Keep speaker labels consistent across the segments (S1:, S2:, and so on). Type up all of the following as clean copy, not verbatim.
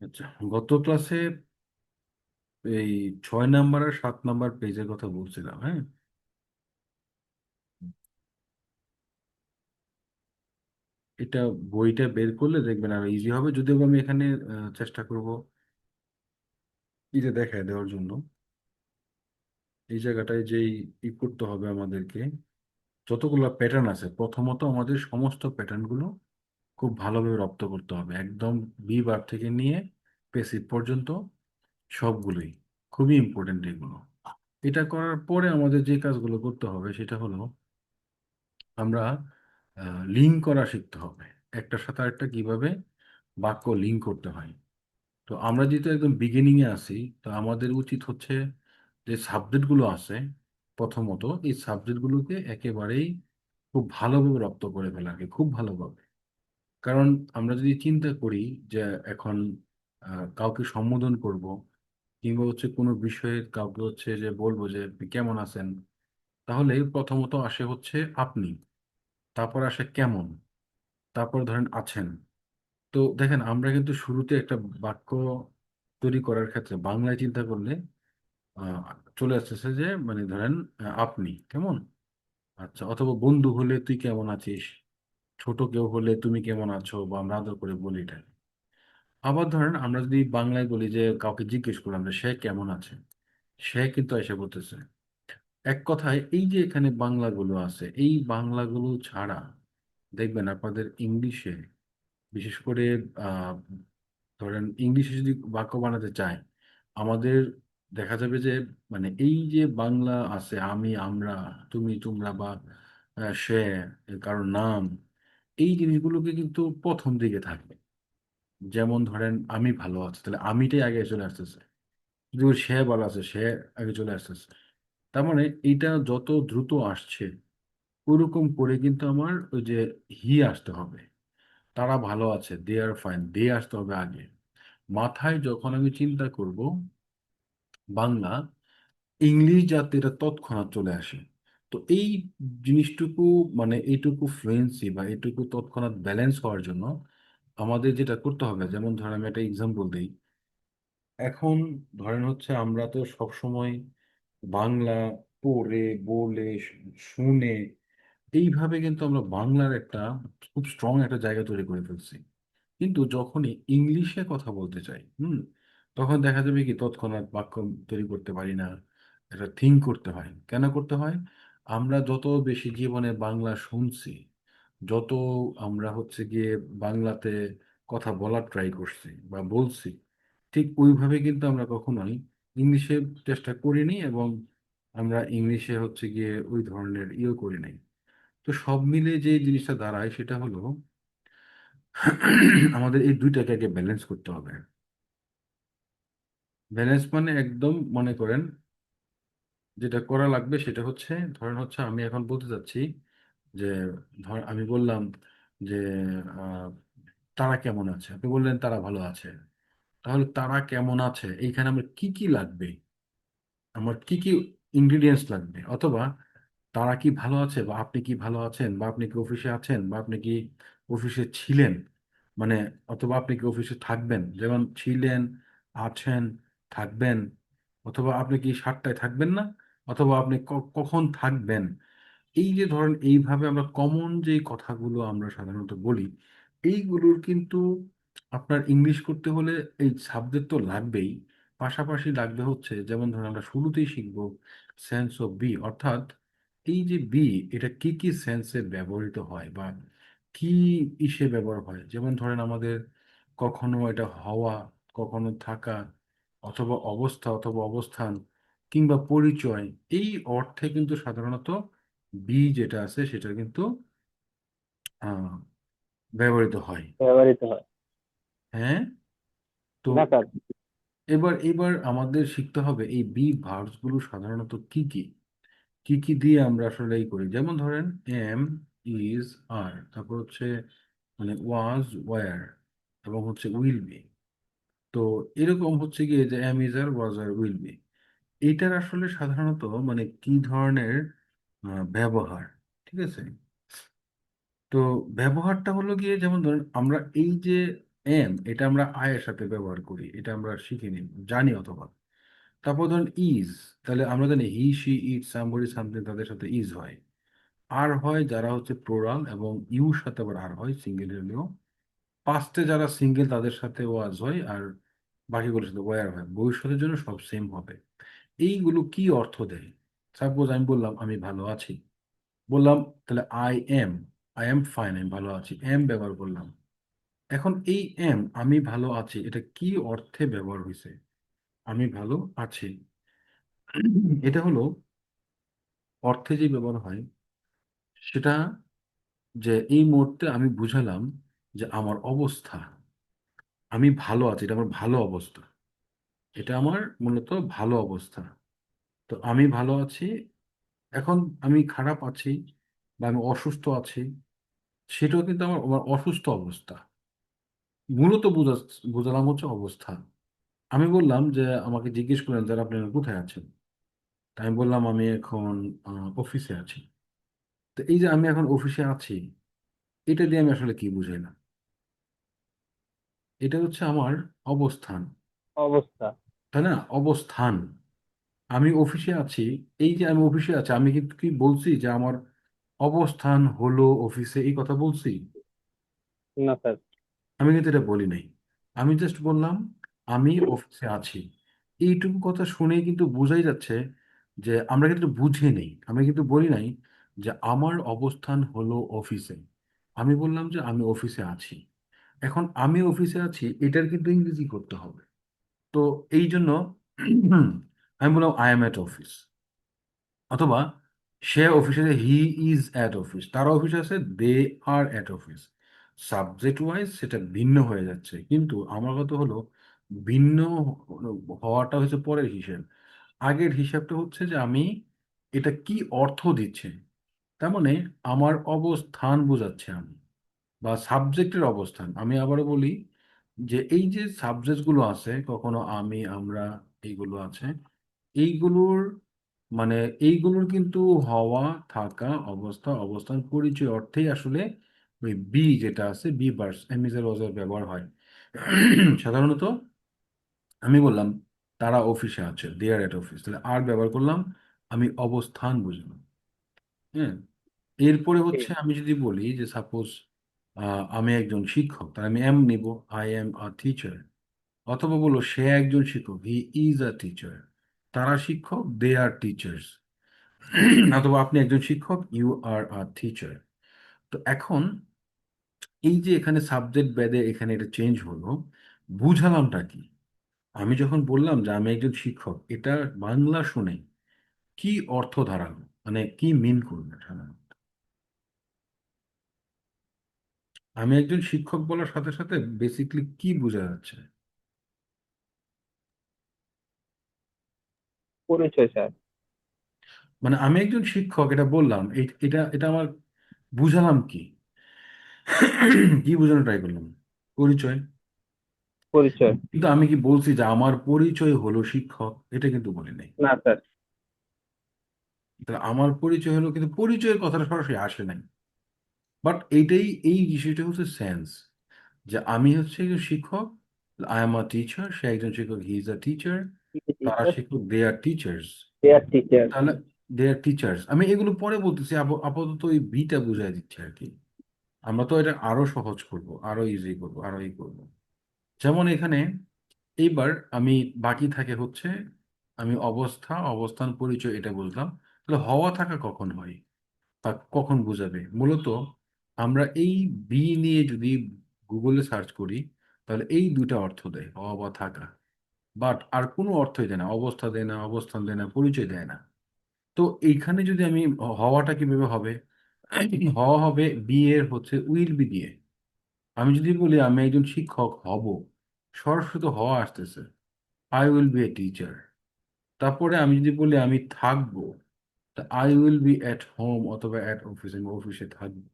S1: আচ্ছা, গত ক্লাসে এই 6 নাম্বার আর 7 নাম্বার পেজের কথা বলছিলাম, হ্যাঁ। এটা বইটা বের করলে দেখবেন আর ইজি হবে, যদিও আমি এখানে চেষ্টা করব এটা দেখায় দেওয়ার জন্য। এই জায়গাটায় যেই করতে হবে আমাদেরকে, যতগুলো প্যাটার্ন আছে, প্রথমত আমাদের সমস্ত প্যাটার্ন গুলো খুব ভালোভাবে রপ্ত করতে হবে, একদম বি বার থেকে নিয়ে পেসিভ পর্যন্ত সবগুলোই। খুবই ইম্পর্টেন্ট এগুলো। এটা করার পরে আমাদের যে কাজগুলো করতে হবে সেটা হলো আমরা লিঙ্ক করা শিখতে হবে, একটার সাথে আরেকটা কিভাবে বাক্য লিঙ্ক করতে হয়। তো আমরা যেহেতু একদম বিগিনিং এ আছি, তো আমাদের উচিত হচ্ছে যে সাবজেক্টগুলো আছে, প্রথমত এই সাবজেক্টগুলোকে একেবারেই খুব ভালোভাবে রপ্ত করে ফেলাকে, খুব ভালোভাবে। কারণ আমরা যদি চিন্তা করি যে এখন কাউকে সম্বোধন করব, কিংবা হচ্ছে কোনো বিষয়ে কাউকে হচ্ছে যে বলবো যে আপনি কেমন আছেন, তাহলে প্রথমত আসে হচ্ছে আপনি, তারপর আসে কেমন, তারপর ধরেন আছেন। তো দেখেন আমরা কিন্তু শুরুতে একটা বাক্য তৈরি করার ক্ষেত্রে বাংলায় চিন্তা করলে আহ, চলে আসতেছে যে মানে ধরেন আপনি কেমন, আচ্ছা, অথবা বন্ধু হলে তুই কেমন আছিস, ছোট কেউ হলে তুমি কেমন আছো, বা আমরা আদর করে বলি এটা। আবার ধরেন আমরা যদি বাংলায় বলি যে কাউকে জিজ্ঞেস করলাম যে সে কেমন আছে, সে কিন্তু এসে বলতেছে। এক কথায় এই যে এখানে বাংলাগুলো আছে, এই বাংলাগুলো ছাড়া দেখবেন আপনাদের ইংলিশে, বিশেষ করে আহ, ধরেন ইংলিশে যদি বাক্য বানাতে চায় আমাদের, দেখা যাবে যে মানে এই যে বাংলা আছে আমি, আমরা, তুমি, তোমরা, বা সে, কারোর নাম, এই জিনিসগুলোকে কিন্তু প্রথম দিকে থাকবে। যেমন ধরেন আমি ভালো আছি, তাহলে আমিটাই আগে চলে আসতেছে। যদি ওর সে বলা আছে, সে আগে চলে আসতেছে। তার মানে এইটা যত দ্রুত আসছে ওরকম করে কিন্তু আমার ওই যে হি আসতে হবে। তারা ভালো আছে, দে আর ফাইন, দে আসতে হবে আগে। মাথায় যখন আমি চিন্তা করব বাংলা, ইংলিশ যাতে এটা তৎক্ষণাৎ চলে আসে। তো এই জিনিসটুকু মানে এইটুকু ফ্লুয়েন্সি বা এইটুকু তৎক্ষণাৎ ব্যালেন্স হওয়ার জন্য আমাদের যেটা করতে হবে, যেমন ধরেন আমি একটা এক্সাম্পল দিই। এখন ধরেন হচ্ছে আমরা তো সব সময় বাংলা পড়ে, বলে, শুনে, এইভাবে কিন্তু আমরা বাংলার একটা খুব স্ট্রং একটা জায়গা তৈরি করে ফেলছি। কিন্তু যখনই ইংলিশে কথা বলতে চাই, তখন দেখা যাবে কি তৎক্ষণাৎ বাক্য তৈরি করতে পারি না। এটা থিঙ্ক করতে হয়। কেন করতে হয়? আমরা যত বেশি জীবনে বাংলা শুনছি, যত আমরা হচ্ছে গিয়ে বাংলাতে কথা বলার ট্রাই করছি বা বলছি, ঠিক ওইভাবে কিন্তু আমরা কখনোই ইংলিশে চেষ্টা করিনি, এবং আমরা ইংলিশে হচ্ছে গিয়ে ওই ধরনের করি নাই। তো সব মিলে যে জিনিসটা দাঁড়ায় সেটা হলো আমাদের এই দুইটাকে আগে ব্যালেন্স করতে হবে। ব্যালেন্স মানে একদম মনে করেন যেটা করা লাগবে সেটা হচ্ছে, ধরেন হচ্ছে আমি এখন বলতে চাচ্ছি যে, ধর আমি বললাম যে আহ, তারা কেমন আছে, আপনি বললেন তারা ভালো আছে। তাহলে তারা কেমন আছে এইখানে আমার কি কি লাগবে, আমার কি কি ইনগ্রিডিয়েন্টস লাগবে, অথবা তারা কি ভালো আছে, বা আপনি কি ভালো আছেন, বা আপনি কি অফিসে আছেন, বা আপনি কি অফিসে ছিলেন, মানে, অথবা আপনি কি অফিসে থাকবেন, যেমন ছিলেন, আছেন, থাকবেন, অথবা আপনি কি 7টায় থাকবেন না, অথবা আপনি কখন থাকবেন। এই যে ধরেন এইভাবে আমরা কমন যে কথাগুলো আমরা সাধারণত বলি, এইগুলোর কিন্তু আপনার ইংলিশ করতে হলে এই সাবজেক্ট তো লাগবেই, পাশাপাশি লাগবে হচ্ছে, যেমন ধরেন আমরা শুরুতেই শিখবো সেন্স অফ বি, অর্থাৎ এই যে বি, এটা কি কি সেন্সে ব্যবহৃত হয়, বা কি ইসে ব্যবহার হয়। যেমন ধরেন আমাদের কখনো এটা হওয়া, কখনো থাকা, অথবা অবস্থা, অথবা অবস্থান, কিংবা পরিচয়, এই অর্থে কিন্তু সাধারণত বি যেটা আছে সেটা কিন্তু আহ, ব্যবহৃত হয়।
S2: ব্যবহৃত হয়।
S1: হ্যাঁ। তো
S2: ডাকাত।
S1: এবার আমাদের শিখতে হবে এই বি ভার্বস গুলো সাধারণত কি কি, কি কি দিয়ে আমরা আসলে এই করি। যেমন ধরেন এম, ইজ, আর, তারপর হচ্ছে মানে ওয়াজ, ওয়ার, এবং হচ্ছে উইল বি। তো এরকম হচ্ছে গিয়ে যে এম, ইজ, আর, ওয়াজ, আর, উইল বি, এইটার আসলে সাধারণত মানে কি ধরনের ব্যবহার, ঠিক আছে। তো ব্যবহারটা হলো গিয়ে, যেমন ধরেন আমরা এই যে এম এটা আমরা আয়ের সাথে ব্যবহার করি, এটা আমরা শিখিনি, জানি অথবা। তারপর ধরুন ইজ, তাহলে আমরা জানি he she it somebody something, তাদের সাথে ইজ হয়। আর হয় যারা হচ্ছে প্লোরাল এবং ইউর সাথে আবার আর হয়, সিঙ্গেল হলেও। পাস্টে যারা সিঙ্গেল তাদের সাথে ওয়াজ হয়, আর বাকিগুলোর সাথে ওয়ার হয়। ভবিষ্যতের জন্য সব সেম হবে। এইগুলো কি অর্থ দেয়? সাপোজ আমি বললাম আমি ভালো আছি, বললাম তাহলে আই এম ফাইন, আমি ভালো আছি, এম ব্যবহার করলাম। এখন এই আমি ভালো আছি এটা কি অর্থে ব্যবহার হয়েছে? আমি ভালো আছি, এটা হলো অর্থে যে ব্যবহার হয় সেটা, যে এই মুহূর্তে আমি বুঝালাম যে আমার অবস্থা, আমি ভালো আছি, এটা আমার ভালো অবস্থা, এটা আমার মূলত ভালো অবস্থা। তো আমি ভালো আছি, এখন আমি খারাপ আছি বা আমি অসুস্থ আছি, সেটাও কিন্তু আমার আমার অসুস্থ অবস্থা। মূলত বুঝালাম হচ্ছে অবস্থা। আমি বললাম যে আমাকে জিজ্ঞেস করলেন স্যার আপনি এখন কোথায় আছেন, তা আমি বললাম আমি এখন অফিসে আছি। তো এই যে আমি এখন অফিসে আছি, এটা দিয়ে আমি আসলে কি বুঝাইলাম? এটা হচ্ছে আমার অবস্থান,
S2: অবস্থা।
S1: তাই না? অবস্থান। আমি অফিসে আছি, এই যে আমি অফিসে আছি, আমি কিন্তু কি বলছি যে আমার অবস্থান হলো অফিসে, এই কথা বলছি?
S2: না স্যার।
S1: আমি কিন্তু এটা বলি নাই। আমি জাস্ট বললাম আমি অফিসে আছি। এইটুকু কথা শুনে কিন্তু বোঝাই যাচ্ছে যে আমরা কিন্তু বুঝে নেই। আমরা কিন্তু বলি নাই যে আমার অবস্থান হলো অফিসে। আমি বললাম যে আমি অফিসে আছি। এখন আমি অফিসে আছি এটার কিন্তু ইংরেজি করতে হবে। তো এই জন্য আমি বললাম আই এম অ্যাট অফিস, অথবা সে অফিসে, হি ইজ অ্যাট অফিস, তার অফিস আছে, দে আর অ্যাট অফিস। সাবজেক্ট ওয়াইজ সেটা ভিন্ন হয়ে যাচ্ছে, কিন্তু আমার কথা হলো ভিন্ন হওয়াটা হচ্ছে পরের হিসেব। আগের হিসাবটা হচ্ছে যে আমি এটা কি অর্থ দিচ্ছে, তার মানে আমার অবস্থান বোঝাচ্ছে আমি, বা সাবজেক্টের অবস্থান। আমি আবারও বলি যে এই যে সাবজেক্টগুলো আছে, কখনো আমি, আমরা, এইগুলো আছে, এইগুলোর মানে এইগুলোর কিন্তু হওয়া, থাকা, অবস্থা, অবস্থান, পরিচয় অর্থেই আসলে ওই বি যেটা আছে, বি ভার্স এমিজার ওয়াজের ব্যবহার হয়। সাধারণত আমি বললাম তারা অফিসে আছে, দে আর এট অফিস, তাহলে আর ব্যবহার করলাম, আমি অবস্থান বুঝলাম। হ্যাঁ, এরপরে হচ্ছে আমি যদি বলি যে সাপোজ আমি একজন শিক্ষক, তাহলে আমি এম নিব, আই এম আ টিচার। অথবা বলো সে একজন শিক্ষক, হি ইজ আ টিচার। তারা শিক্ষক, দে আর টিচার্স। অথবা আপনি একজন শিক্ষক, ইউ আর আ টিচার। তো এখন এই যে এখানে সাবজেক্ট বেদে এখানে এটা চেঞ্জ হলো, বুঝালামটা কি? আমি যখন বললাম যে আমি একজন শিক্ষক, এটা বাংলা শুনে কি অর্থ দাঁড়ালো, মানে কি মিন করবে এটা? আমি একজন শিক্ষক বলার সাথে সাথে বেসিকলি কি বোঝা যাচ্ছে?
S2: পরিচয় স্যার।
S1: মানে আমি একজন শিক্ষক এটা বললাম, এটা এটা আমার বুঝালাম কি? কি বোঝানো ট্রাই করলাম? পরিচয়।
S2: পরিচয়।
S1: কিন্তু আমি কি বলছি যে আমার পরিচয় হলো শিক্ষক? এটা কিন্তু বলি নাই।
S2: না স্যার।
S1: তাহলে আমার পরিচয় হলো, কিন্তু পরিচয়ের কথাটা সরাসরি আসে নাই। বাট এইটাই, এই বিষয়টা হচ্ছে সেন্স, যে আমি হচ্ছে একজন শিক্ষক, আই এম আ টিচার, সে একজন শিক্ষক, হি ইজ আ টিচার। তারা
S2: টিচার।
S1: শিক্ষক, দে আর টিচার্স।
S2: Their teacher.
S1: তাহলে দে আর টিচার্স, আমি এগুলো পরে বলতেছি, আপাতত এই বিটা বুঝাই দিচ্ছি আর কি। আমরা তো এটা আরো সহজ করব, আরো ইজি করব, আরো ই করব। যেমন এখানে এইবার আমি বাকি থাকে হচ্ছে আমি অবস্থা, অবস্থান, পরিচয় এটা বুঝলাম। তাহলে হওয়া থাকা কখন হয় বা কখন বোঝাবে? মূলত আমরা এই বি নিয়ে যদি গুগলে সার্চ করি, তাহলে এই দুটা অর্থ দেয়, হওয়া বা থাকা। বাট আর কোনো অর্থই দেয় না, অবস্থা দেয় না, অবস্থান দেয় না, পরিচয় দেয় না। তো এইখানে যদি আমি হওয়াটা কিভাবে হবে? হওয়া হবে বি এর হচ্ছে উইল বি দিয়ে। আমি যদি বলি আমি একজন শিক্ষক হব, সরাসরি তো হওয়া আসতেছে, I will B a teacher. তারপরে আমি যদি বলি আমি থাকবো, তা I will be at home অথবা অ্যাট অফিস, আমি অফিসে থাকবো।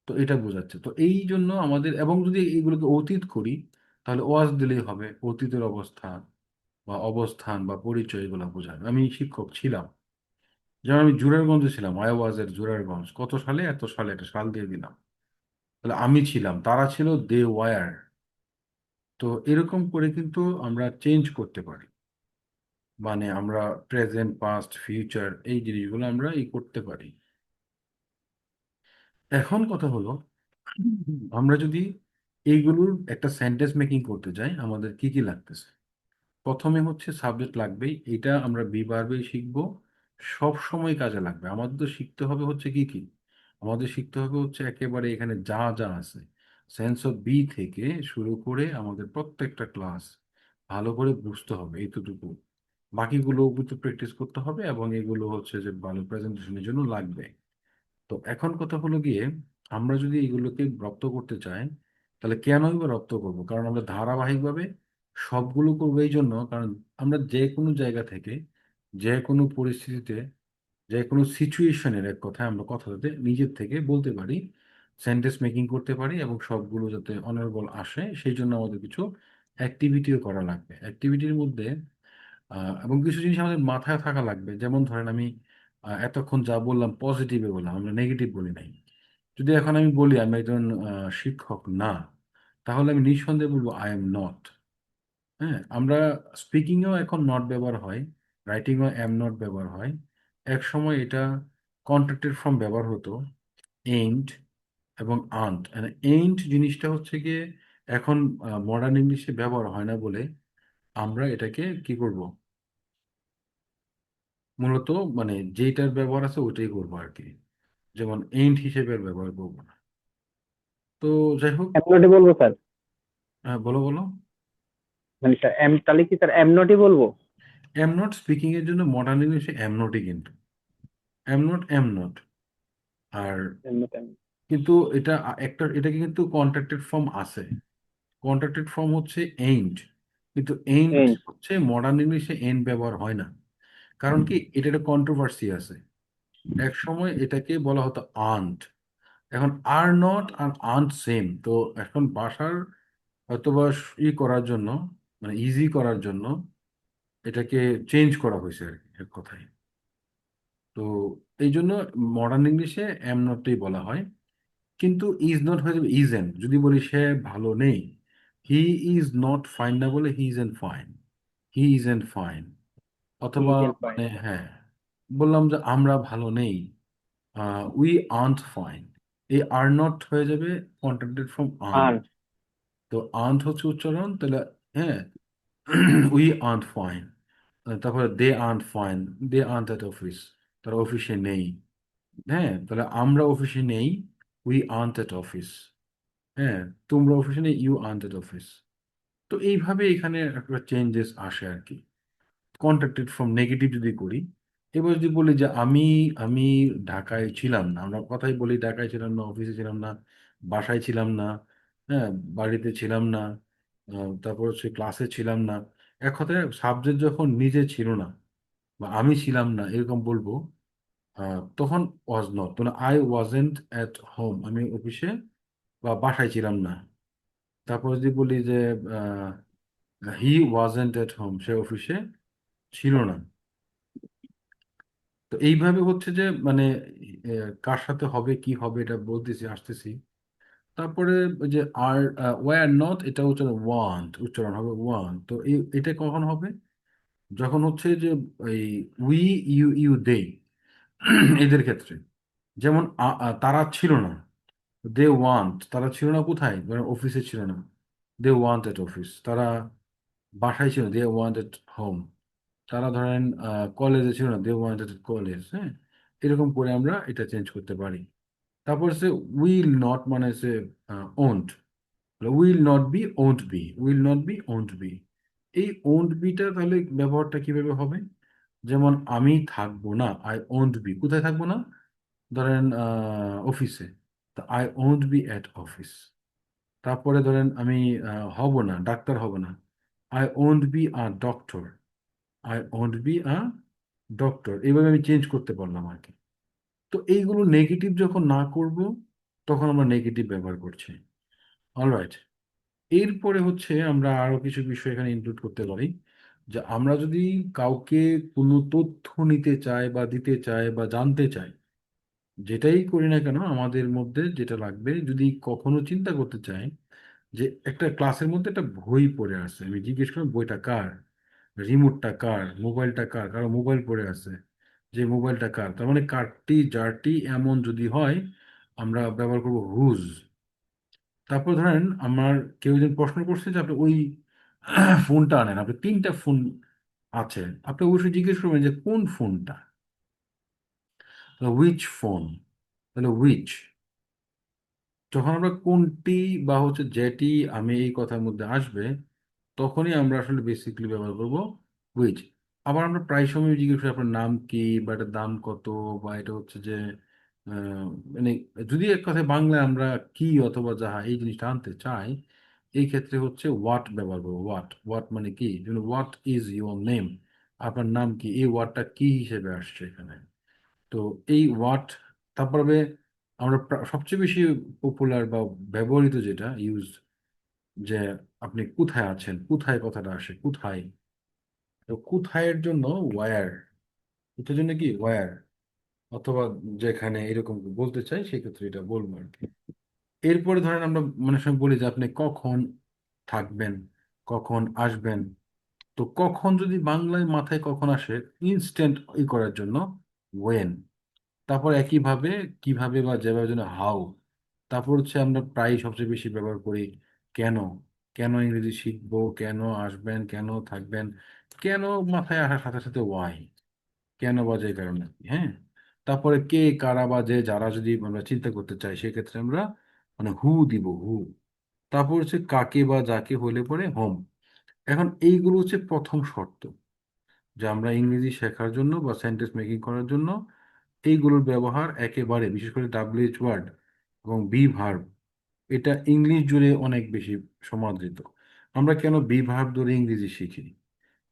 S1: তো এটা বোঝাচ্ছে। তো এই জন্য আমাদের, এবং যদি এইগুলোকে অতীত করি, তাহলে ওয়াজ দিলেই হবে, অতীতের অবস্থা বা অবস্থান বা পরিচয় এগুলো বোঝাবে। আমি শিক্ষক ছিলাম, যেমন আমি জুরারগঞ্জে ছিলাম, আই ওয়াজ এর জুরারগঞ্জ, কত সালে, এত সালে, একটা সাল দিয়ে দিলাম। তাহলে আমি ছিলাম, তারা ছিল, দে ওয়ার। তো এরকম করে কিন্তু আমরা চেঞ্জ করতে পারি, মানে আমরা প্রেজেন্ট পাস্ট ফিউচার এই জিনিসগুলো আমরা করতে পারি। এখন কথা হলো, আমরা যদি এইগুলোর একটা সেন্টেন্স মেকিং করতে যাই আমাদের কি কি লাগতেছে। প্রথমে হচ্ছে সাবজেক্ট লাগবেই, এটা আমরা বি ভার্বেই শিখবো, সব সময় কাজে লাগবে। আমাদের তো শিখতে হবে হচ্ছে কি কি, আমাদের শিখতে হবে হচ্ছে একেবারে এখানে যা যা আছে সেন্স অফ বি থেকে শুরু করে আমাদের প্রত্যেকটা ক্লাস ভালো করে বুঝতে হবে এইটুকু। বাকিগুলো কিন্তু প্র্যাকটিস করতে হবে, এবং এগুলো হচ্ছে যে ভালো প্রেজেন্টেশনের জন্য লাগবে। তো এখন কথা হলো গিয়ে, আমরা যদি এগুলোকে রপ্ত করতে চাই, তাহলে কেনই বা রপ্ত করব? কারণ আমরা ধারাবাহিকভাবে সবগুলো করবো এই জন্য, কারণ আমরা যে কোনো জায়গা থেকে যে কোনো পরিস্থিতিতে যে কোনো সিচুয়েশনের এক কথায় আমরা কথা যাতে নিজের থেকে বলতে পারি, সেন্টেন্স মেকিং করতে পারি, এবং সবগুলো যাতে অনারেবল আসে সেই জন্য আমাদের কিছু অ্যাক্টিভিটিও করা লাগবে। অ্যাক্টিভিটির মধ্যে এবং কিছু জিনিস আমাদের মাথায় থাকা লাগবে। যেমন ধরেন আমি এতক্ষণ যা বললাম পজিটিভে বললাম, আমরা নেগেটিভ বলি নাই। যদি এখন আমি বলি আমি একজন শিক্ষক না, তাহলে আমি নিঃসন্দেহে বলবো আই এম নট। হ্যাঁ, আমরা স্পিকিংয়েও এখন নট ব্যবহার হয়, রাইটিংও এম নট ব্যবহার হয়। এক সময় এটা কন্ট্রাক্টেড ফর্ম ব্যবহার হতো, এইন্ট এবং আন্ট। এইন্ট জিনিসটা হচ্ছে গিয়ে এখন মডার্ন ইংলিশে ব্যবহার হয় না বলে আমরা এটাকে কি করব, মূলত মানে যেটার ব্যবহার আছে ওইটাই করবো আর কি। যেমন এইন্ট হিসেবে আর ব্যবহার করবো না। তো যাই হোক,
S2: এম নটই বলবো স্যার?
S1: বলো বলো।
S2: মানে স্যার এম, তাহলে কি স্যার এম নটই বলবো?
S1: এম নট স্পিকিং এর জন্য মডার্ন ইংলিশে এম নটই, কিন্তু এম নট এম নট। আর
S2: এম নট এম।
S1: কিন্তু এটা একটা, এটাকে কিন্তু কন্ট্রাক্টেড ফর্ম আছে। কন্ট্রাক্টেড ফর্ম হচ্ছে এইন্ট, কিন্তু এইন্ট
S2: এই।
S1: হচ্ছে মডার্ন ইংলিশে এন্ড ব্যবহার হয় না। কারণ কি, এটা একটা কন্ট্রোভার্সি আছে। এক সময় এটাকে বলা হতো আন্ট। এখন আর নট আর আন্ট সেম। তো এখন ভাষার হয়তোবা করার জন্য, মানে ইজি করার জন্য এটাকে চেঞ্জ করা হয়েছে আর কি, এক কথায়। তো এই জন্য মডার্ন ইংলিশে এম নটই বলা হয়। কিন্তু ইজ নট হয়ে যাবে ইজ এন। যদি বলি সে ভালো নেই, হি ইজ নট ফাইন না বলে he is an fine, he is an fine. অথবা
S2: ইজ এন্ড ফাইন।
S1: মানে হ্যাঁ, বললাম যে আমরা ভালো নেই, উই আর্নট ফাইন। এই আর নট হয়ে যাবে কন্ট্রাক্টেড ফ্রম আর্ন।
S2: আর
S1: তো আর্নট হচ্ছে উচ্চারণ, তাহলে হ্যাঁ, উই আর্নট ফাইন। তারপরে they aren't fine, they aren't at office, তারা অফিসে নেই। হ্যাঁ, তাহলে আমরা অফিসে নেই, উই আর্নট এট অফিস। হ্যাঁ, তোমরা অফিসে নেই, ইউ আর্নট এট অফিস। তো এইভাবে এখানে একটা চেঞ্জেস আসে আর কি, কন্ট্রাক্টেড ফ্রম নেগেটিভ যদি করি। এবার যদি বলি যে আমি আমি ঢাকায় ছিলাম না, আমরা কথাই বলি ঢাকায় ছিলাম না, অফিসে ছিলাম না, বাসায় ছিলাম না, হ্যাঁ, বাড়িতে ছিলাম না, তারপর হচ্ছে ক্লাসে ছিলাম না। এক কথায় সাবজেক্ট যখন নিজে ছিল না বা আমি ছিলাম না এরকম বলবো, তখন ওয়াজ নট, মানে আই ওয়াজেন্ট অ্যাট হোম, আমি অফিসে বা বাসায় ছিলাম না। তারপর যদি বলি যে হি ওয়াজেন্ট এট হোম, সে অফিসে ছিল না। তো এইভাবে হচ্ছে যে মানে কার সাথে হবে কি হবে এটা বলতেছি, আসতেছি। তারপরে ওই যে আর ওয়ার নট, এটা হচ্ছে ওয়ান্ট, উচ্চারণ হবে ওয়ান্ট। তো এটা কখন হবে? যখন হচ্ছে যে এই উই, ইউ, ইউ, দে এদের ক্ষেত্রে। যেমন তারা ছিল না, দে ওয়ান্ট, তারা ছিল না কোথায়, মানে অফিসে ছিল না, দে ওয়ান্ট এট অফিস। তারা বাসায় ছিল, দে ওয়ান্ট এট হোম। তারা ধরেন কলেজে ছিল না, দে ওয়ান্টেড কলেজ। হ্যাঁ, এরকম করে আমরা এটা চেঞ্জ করতে পারি। তারপর সে উইল নট, মানে সে won't, will not be won't be, will not be won't be. এই ওন্ট বিটা তাহলে ব্যবহারটা কিভাবে হবে? যেমন আমি থাকবো না, আই ওন্ট বি, কোথায় থাকবো না? ধরেন অফিসে, তা I won't be at office. তারপরে ধরেন আমি হব না, ডাক্তার হব না, I won't be a doctor, I won't be a doctor. এইভাবে আমি চেঞ্জ করতে পারলাম আর কি। তো এইগুলো নেগেটিভ যখন না করব, তখন আমরা নেগেটিভ ব্যবহার করছি। অলরাইট, এরপরে হচ্ছে আমরা আরো কিছু বিষয় এখানে ইনক্লুড করতে পারি। যে আমরা যদি কাউকে কোনো তথ্য নিতে চাই বা দিতে চাই বা জানতে চাই, যেটাই করি না কেন আমাদের মধ্যে যেটা লাগবে, যদি কখনো চিন্তা করতে চাই যে একটা ক্লাসের মধ্যে একটা বই পড়ে আছে, আমি জিজ্ঞেস করলাম বইটা কার, রিমোটটা কার, মোবাইলটা কার, কারো মোবাইল পড়ে আছে, যে মোবাইলটা কার, তার মানে কারটি যারটি এমন যদি হয় আমরা ব্যবহার করবো হুজ। তারপর ধরেন আমার কেউ যদি প্রশ্ন করছে যে আপনি ওই ফোনটা আনেন, আপনি তিনটা ফোন আছে, আপনি অবশ্যই জিজ্ঞেস করবেন যে কোন ফোনটা, হুইচ ফোন, তাহলে হুইচ। যখন আমরা কোনটি বা হচ্ছে যেটি আমি এই কথার মধ্যে আসবে, তখনই আমরা আসলে বেসিকলি ব্যবহার করব হুইচ। আবার আমরা প্রায় সময় জিজ্ঞেস করি আপনার নাম কি, বা এটার দাম কত, বা এটা হচ্ছে যে আহ, মানে যদি এক কথায় বাংলায় আমরা কি অথবা যাহা এই জিনিসটা আনতে চাই, এই ক্ষেত্রে হচ্ছে হোয়াট ব্যবহার করবো। হোয়াট, হোয়াট মানে কি, হোয়াট ইজ ইউর নেম, আপনার নাম কি, এই ওয়ার্ডটা কি হিসেবে আসছে এখানে। তো এই ওয়াট, তারপরে আমরা সবচেয়ে বেশি পপুলার বা ব্যবহৃত যেটা ইউজ, যে আপনি কোথায় আছেন, কোথায় কথাটা আসে, কোথায়। তো কোথায়ের জন্য ওয়ার, কোথায় জন্য কি ওয়ার, অথবা যেখানে এরকম বলতে চাই সেক্ষেত্রে এটা বলবো আর কি। এরপরে ধরেন আমরা মানে সময় বলি যে আপনি কখন থাকবেন, কখন আসবেন। তো কখন যদি বাংলায় মাথায় কখন আসে, ইনস্ট্যান্ট ই করার জন্য ওয়েন। তারপর একইভাবে কিভাবে বা যেভাবে যেন হাউ। তারপর হচ্ছে আমরা প্রায় সবচেয়ে বেশি ব্যবহার করি কেন, কেন ইংরেজি শিখবো, কেন আসবেন, কেন থাকবেন, কেন মাথায় আসার সাথে সাথে ওয়াই, কেন বা যে কারণে, হ্যাঁ। তারপরে কে, কারা বা যে যারা যদি আমরা চিন্তা করতে চাই সেক্ষেত্রে আমরা মানে হু দিব, হু। তারপর হচ্ছে কাকে বা যাকে হলে পরে হোম। এখন এইগুলো হচ্ছে প্রথম শর্ত, যে আমরা ইংরেজি শেখার জন্য বা সেন্টেন্স মেকিং করার জন্য এইগুলোর ব্যবহার একেবারে, বিশেষ করে ডাব্লিউএইচ ওয়ার্ড এবং বি ভার্ব, এটা ইংলিশ জুড়ে অনেক বেশি সমাদৃত। আমরা কেন বি ভার্ব ধরে ইংরেজি শিখি,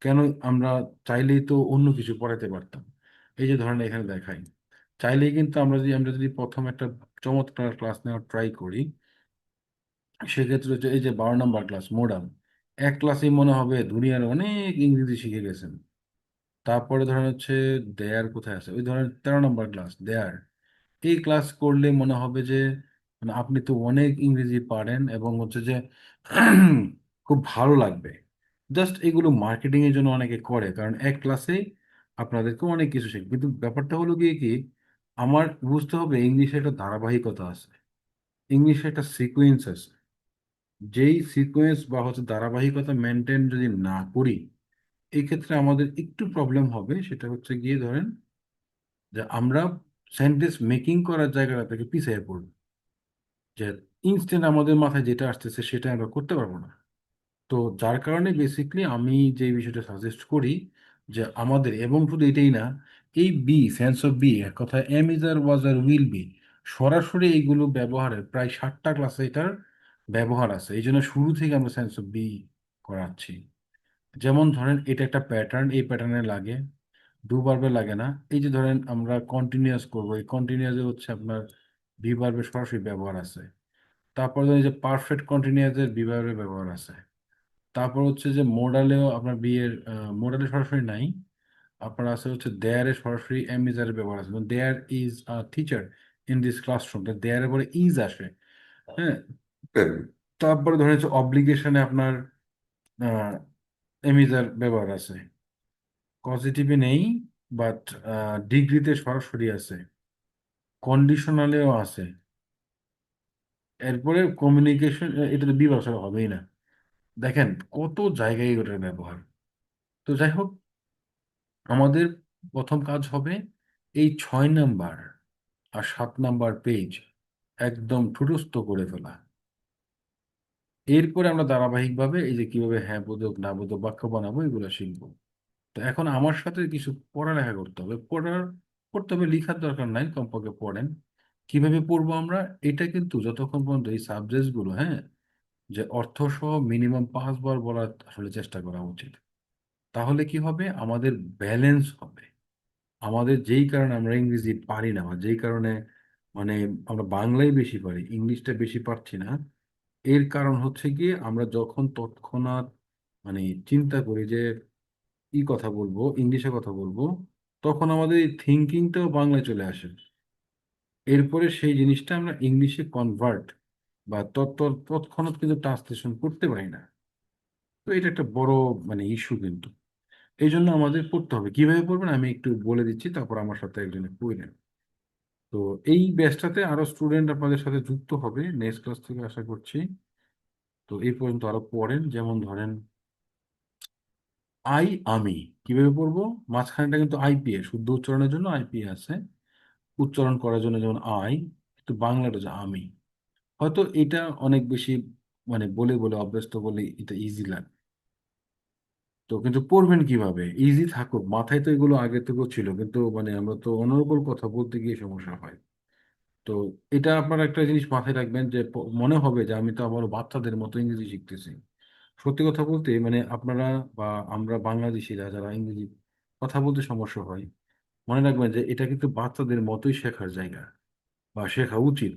S1: কেন আমরা চাইলেই তো অন্য কিছু পড়াতে পারতাম। এই যে ধরেন এখানে দেখাই, চাইলেই কিন্তু আমরা যদি প্রথম একটা চমৎকার ক্লাস নেওয়ার ট্রাই করি, সেক্ষেত্রে হচ্ছে এই যে 12 নম্বর ক্লাস মডার্ন, এক ক্লাসেই মনে হবে দুনিয়ার অনেক ইংরেজি শিখে গেছেন। তারপরে ধরেন হচ্ছে দেয়ার কোথায় আছে, ওই ধরেন 13 নম্বর ক্লাস দেয়ার, এই ক্লাস করলে মনে হবে যে মানে আপনি তো অনেক ইংরেজি পারেন, এবং হচ্ছে যে খুব ভালো লাগবে। জাস্ট এগুলো মার্কেটিং এর জন্য অনেকে করে, কারণ এক ক্লাসে আপনাদেরকে অনেক কিছু শিখবে, কিন্তু ব্যাপারটা হলো গিয়ে কি, আমার বুঝতে হবে ইংলিশে একটা ধারাবাহিকতা আছে, ইংলিশে একটা সিকোয়েন্স আছে। যেই সিকোয়েন্স বা হচ্ছে ধারাবাহিকতা মেনটেন যদি না করি, এই ক্ষেত্রে আমাদের একটু প্রবলেম হবে। সেটা হচ্ছে গিয়ে ধরেন যে আমরা সেন্টেন্স মেকিং করার জায়গাটা থেকে পিছিয়ে পড়ব, যে ইনস্ট্যান্ট আমাদের মাথায় যেটা আসতেছে সেটা আমরা করতে পারবো না। তো যার কারণে বেসিকলি আমি যে বিষয়টা সাজেস্ট করি, যে আমাদের, এবং শুধু এটাই না, এই বি, সেন্স অফ বি, এক কথায় এম ইজ আর ওয়াজ আর উইল বি, সরাসরি এইগুলো ব্যবহারের প্রায় 60টা ক্লাসে এটার ব্যবহার আছে। এই জন্য শুরু থেকে আমরা সেন্স অফ বি করাচ্ছি। যেমন ধরেন এটা একটা প্যাটার্ন, এই প্যাটার্নে লাগে, ডু ভার্বে লাগে না। এই যে ধরেন আমরা কন্টিনিউয়াস করবো, এই কন্টিনিউয়াসে হচ্ছে আপনার বি ভার্বের সরাসরি ব্যবহার আছে। তারপর ধরেন এই যে পারফেক্ট কন্টিনিউয়াসের বি ভার্বের ব্যবহার আছে। তারপর হচ্ছে যে মোডালেও আপনার বিয়ের, মোডালে সরাসরি নাই, আপনার আছে হচ্ছে দেয়ারে সরাসরি এম ইজ এর ব্যবহার আছে, there is a teacher in this classroom, দেয়ারের পরে ইজ আসে, হ্যাঁ। তারপরে ধরেন হচ্ছে অব্লিগেশনে আপনার এম ইজ এর ব্যবহার আছে, পজিটিভে নেই, বাট ডিগ্রিতে সরাসরি আছে, কন্ডিশনালেও আছে। এরপরে কমিউনিকেশন, এটা তো বিভাগ ছাড়া হবেই না। দেখেন কত জায়গায় এটার ব্যবহার। তো যাই হোক, আমাদের প্রথম কাজ হবে এই 6 নাম্বার আর 7 নাম্বার পেজ একদম ঠুটস্থ করে ফেলা। এরপরে আমরা ধারাবাহিকভাবে এই যে কিভাবে হ্যাঁ বোধক না বোধক বাক্য বানাবো এগুলো শিখবো। তো এখন আমার সাথে কিছু পড়ালেখা করতে হবে, করতে হবে, লিখার দরকার নাই, কমপক্ষে পড়েন। কিভাবে পড়বো আমরা, এটা কিন্তু যতক্ষণ পর্যন্ত এই সাবজেক্ট গুলো, হ্যাঁ, যে অর্থ সহ মিনিমাম 5 বার বলার আসলে চেষ্টা করা উচিত। তাহলে কি হবে, আমাদের ব্যালেন্স হবে। আমাদের যেই কারণে আমরা ইংরেজি পারি না, বা যেই কারণে মানে আমরা বাংলাই বেশি পারি, ইংলিশটা বেশি পারছি না, এর কারণ হচ্ছে গিয়ে আমরা যখন তৎক্ষণাৎ মানে চিন্তা করি যে কথা বলবো, ইংলিশে কথা বলবো, তখন আমাদের থিঙ্কিংটাও বাংলায় চলে আসে। এরপরে সেই জিনিসটা আমরা ইংলিশে কনভার্ট, বা তৎক্ষণাৎ কিন্তু ট্রান্সলেশন করতে পারি না। তো এটা একটা বড় মানে ইস্যু কিন্তু। এই জন্য আমাদের পড়তে হবে। কিভাবে পড়বেন আমি একটু বলে দিচ্ছি, তারপর আমার সাথে একজনে পড়লেন। তো এই ব্যাচটাতে আরো স্টুডেন্ট আপনাদের সাথে যুক্ত হবে নেক্সট ক্লাস থেকে আশা করছি। তো এই পর্যন্ত আরো পড়েন, যেমন ধরেন আই আমি কিভাবে পড়বো, মাঝখানটা কিন্তু আইপিএ, শুদ্ধ উচ্চারণের জন্য আইপিএ আছে, উচ্চারণ করার জন্য যেমন আই, কিন্তু বাংলাটা যে আমি। হয়তো এটা অনেক বেশি মানে বলে বলে অভ্যস্ত বলে এটা ইজি লাগে। তো কিন্তু পড়বেন কিভাবে, ইজি থাকুক মাথায়, তো এগুলো আগে থেকেও ছিল, কিন্তু মানে আমরা তো অনর্গল কথা বলতে গিয়ে সমস্যা হয়। তো এটা আপনারা একটা জিনিস মাথায় রাখবেন যে মনে হবে যে আমি তো আবার বাচ্চাদের মতো ইংরেজি শিখতেছি। সত্যি কথা বলতে মানে আপনারা বা আমরা বাংলাদেশিরা যারা ইংরেজি কথা বলতে সমস্যা হয়, মনে রাখবেন যে এটা কিন্তু বাচ্চাদের মতোই শেখার জায়গা বা শেখা উচিত।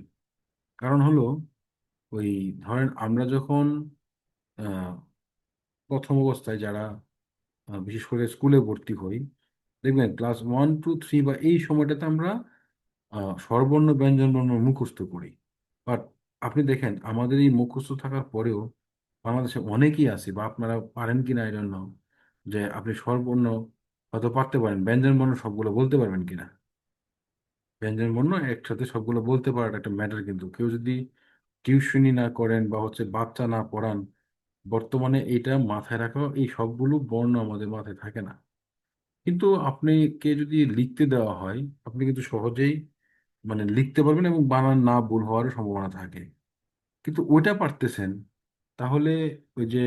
S1: কারণ হলো ওই ধরেন আমরা যখন আহ, প্রথম অবস্থায় যারা বিশেষ করে স্কুলে ভর্তি হই, দেখবেন ক্লাস 1 2 3 বা এই সময়টাতে আমরা স্বরবর্ণ ব্যঞ্জনবর্ণ মুখস্থ করি। বাট আপনি দেখেন আমাদের এই মুখস্থ থাকার পরেও বাংলাদেশে অনেকেই আছে, বা আপনারা পারেন কিনা আই ডোন্ট নো, যে আপনি স্বরবর্ণ হয়তো পারতে পারেন, ব্যঞ্জনবর্ণ সবগুলো বলতে পারবেন কিনা। ব্যঞ্জনবর্ণ একসাথে সবগুলো বলতে পারাটা একটা ম্যাটার, কিন্তু কেউ যদি টিউশনি না করেন বা হচ্ছে বাচ্চা না পড়ান, বর্তমানে এটা মাথায় রাখা, এই সবগুলো বর্ণ আমাদের মাথায় থাকে না। কিন্তু আপনি কে যদি লিখতে দেওয়া হয়, আপনি কিন্তু সহজেই মানে লিখতে পারবেন এবং বানান না ভুল হওয়ারও সম্ভাবনা থাকে। কিন্তু ওইটা পারতেছেন, তাহলে ওই যে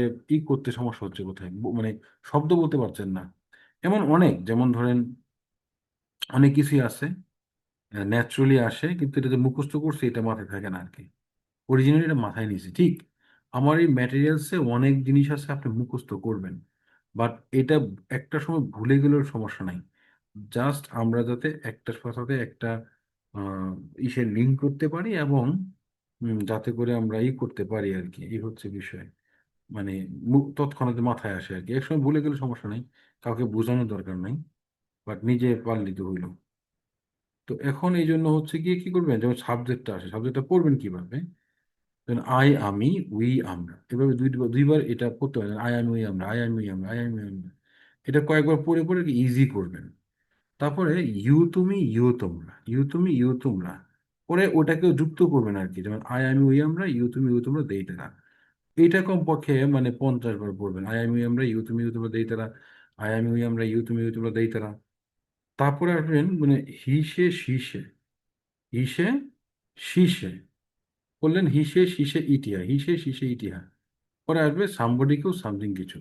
S1: করতে সমস্যা হচ্ছে কোথায়, মানে শব্দ বলতে পারছেন না। এমন অনেক, যেমন ধরেন অনেক কিছুই আছে ন্যাচুরালি আসে, কিন্তু এটা যে মুখস্থ করছে এটা মাথায় থাকে না আর কি। অরিজিনালি এটা মাথায় নিয়েছি ঠিক। আমার এই ম্যাটেরিয়ালসে অনেক জিনিস আছে আপনি মুখস্থ করবেন, বাট এটা একটা সময় ভুলে গেলেও সমস্যা নাই। জাস্ট আমরা যাতে একটার সাথে একটা আহ, ইসে লিঙ্ক করতে পারি, এবং যাতে করে আমরা করতে পারি আর কি, এই হচ্ছে বিষয়। মানে তৎক্ষণাৎ মাথায় আসে আর কি, একসময় ভুলে গেলে সমস্যা নাই, কাউকে বোঝানোর দরকার নাই, বাট নিজে পারলে তো হইলো। তো এখন এই জন্য হচ্ছে গিয়ে কি করবেন, যেমন সাবজেক্টটা আসে, সাবজেক্টটা পড়বেন কিভাবে, আই আমি, উই আমরা, এভাবে দুইবার এটা পড়তে পারেন, আই আমি উই আমরা, আই আমি উই আমরা, আই আমি উই আমরা। এটা কয়েকবার পড়ে পড়ে ইজি করবেন। তারপরে ইউ তুমি, ইউ তোমরা, ইউ তুমি, ইউ তোমরা, পরে ওটাকেও যুক্ত করবেন আর কি, যেমন আই আমি উই আমরা, ইউ তুমি, ইউ তোমরা, দেই তারা। এইটা কমপক্ষে মানে 50 বার পড়বেন, আই আমি উই আমরা, ইউ তুমি, ইউ তোমরা, দেই তারা। আই আমি উই আমরা, ইউ তুমি, ইউ তোমরা, দেই তারা। তারপরে আসবেন মানে হিসে শীষে, হিসে শীষে, বললেন হিসে শীষে ইটিহা, হিসে শীষে ইটিহা। পরে আসবে সামবডি কেউ সামথিং কিছু।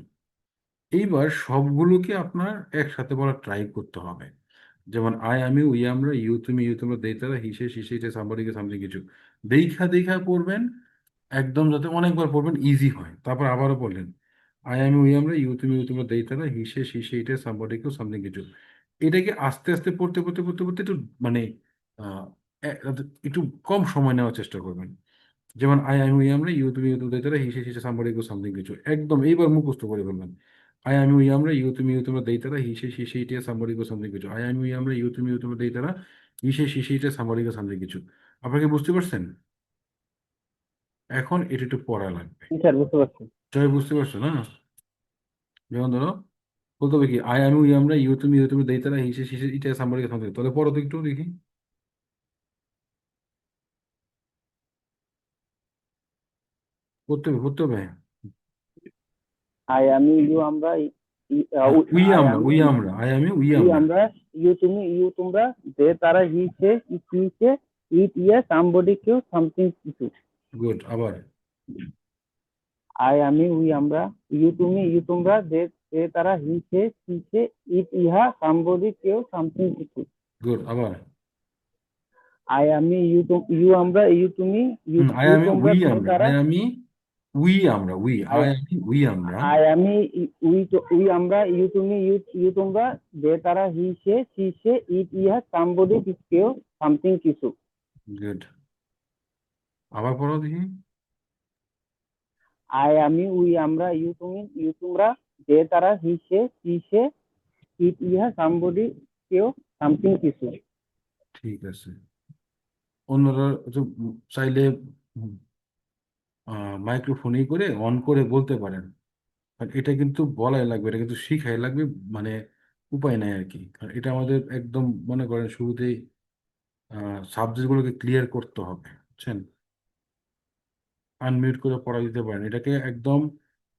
S1: এইবার সবগুলোকে আপনার একসাথে বলা ট্রাই করতে হবে, যেমন আই আমি উই আমরা, ইউ তুমি, ইউ তোমরা, দেই তারা, হিসে শীষে ইটে, সামবডি কেউ সামথিং কিছু। দেখা দেখা পড়বেন, একদম যাতে অনেকবার পড়বেন ইজি হয়। তারপর আবারও বললেন আই আমি উই আমরা, ইউ তুমি, ইউ তোমরা, দেই তারা, হিসে শীষে ইটে, সামবডি কেউ সামথিং কিছু। এটাকে আস্তে আস্তে পড়তে পড়তে পড়তে পড়তে একটু মানে আহ, একটু কম সময় নেওয়ার চেষ্টা করবেন। যেমন আই আমি উই আমরা, ইউ তুমি, ইউ তোমরা, দেই তারা, হিসে শীষে সামবডি কেউ সামথিং কিছু, একদম এইবার মুখস্থ করে ফেলবেন। আই আমি উই আমরা, ইউ তুমি, ইউ তোমরা, দেই তারা, হিসে শীষে ইটে, সামবডি কেউ সামথিং কিছু। আই আমি উই আমরা, ইউ তুমি, ইউ তোমরা, দেই তারা, হিসে শীষে ইটে, সামবডি কেউ সামথিং কিছু। আপনাকে বুঝতে পারছেন? এখন এটা একটু পড়া লাগবে।
S2: স্যার বুঝতে পারছি।
S1: জয় বুঝতে পারছো না? যেমন ধরো বলতে হবে কি, আই আমি উই আমরা, ইউ তুমি, দেই তারা, হিসে শীষে ইটে, সামবডি কেউ সামথিং, তাহলে পড়ো তো একটু দেখি। পড়তে হবে।
S2: আই আমি ইউ আমরা,
S1: উই
S2: আই
S1: আমরা,
S2: আমি
S1: উই আমরা, আই আমি উই
S2: উই
S1: আমরা।
S2: আমরা, ইউ তুমি ইউ তোমরা, দে তারা হি সে হি সে, ইট ইয়ে সামবডি কেউ সামথিং কিছু।
S1: গুড, আবার।
S2: আই আমি উই আমরা, ইউ তুমি ইউ তোমরা, দে দে তারা হি সে ইট ইহা সামবডি কেউ সামথিং কিছু।
S1: গুড, আবার।
S2: আই আমি ইউ আমরা, ইউ তুমি ইউ
S1: আই
S2: ইউ
S1: আমি
S2: তোমরা,
S1: উই
S2: দে
S1: আমরা,
S2: তারা
S1: আই আমি উই আমরা,
S2: আই
S1: আই আমি উই আমরা।
S2: আই আমি উই আমরা, ইউ তুমি ইউ তোমরা, দে তারা হি সে ইট ইহা সামবডি কেউ সামথিং কিছু।
S1: গুড, আবার পড়ো দেখি।
S2: আই আমি উই আমরা, ইউ তুমি ইউ তোমরা, দে তারা হি সে ইট ইহা সামবডি কেউ সামথিং কিছু।
S1: ঠিক আছে। অন্যরা একটু চাইলে মাইক্রোফোনে করে অন করে বলতে পারেন। কারণ এটা কিন্তু বলাই লাগবে, এটা কিন্তু শিখাই লাগবে, মানে উপায় নাই আর কি। কারণ এটা আমাদের একদম মনে করেন শুরুতেই সাবজেক্টগুলোকে ক্লিয়ার করতে হবে, বুঝছেন। আনমিউট করে পড়া দিতে পারেন এটাকে একদম।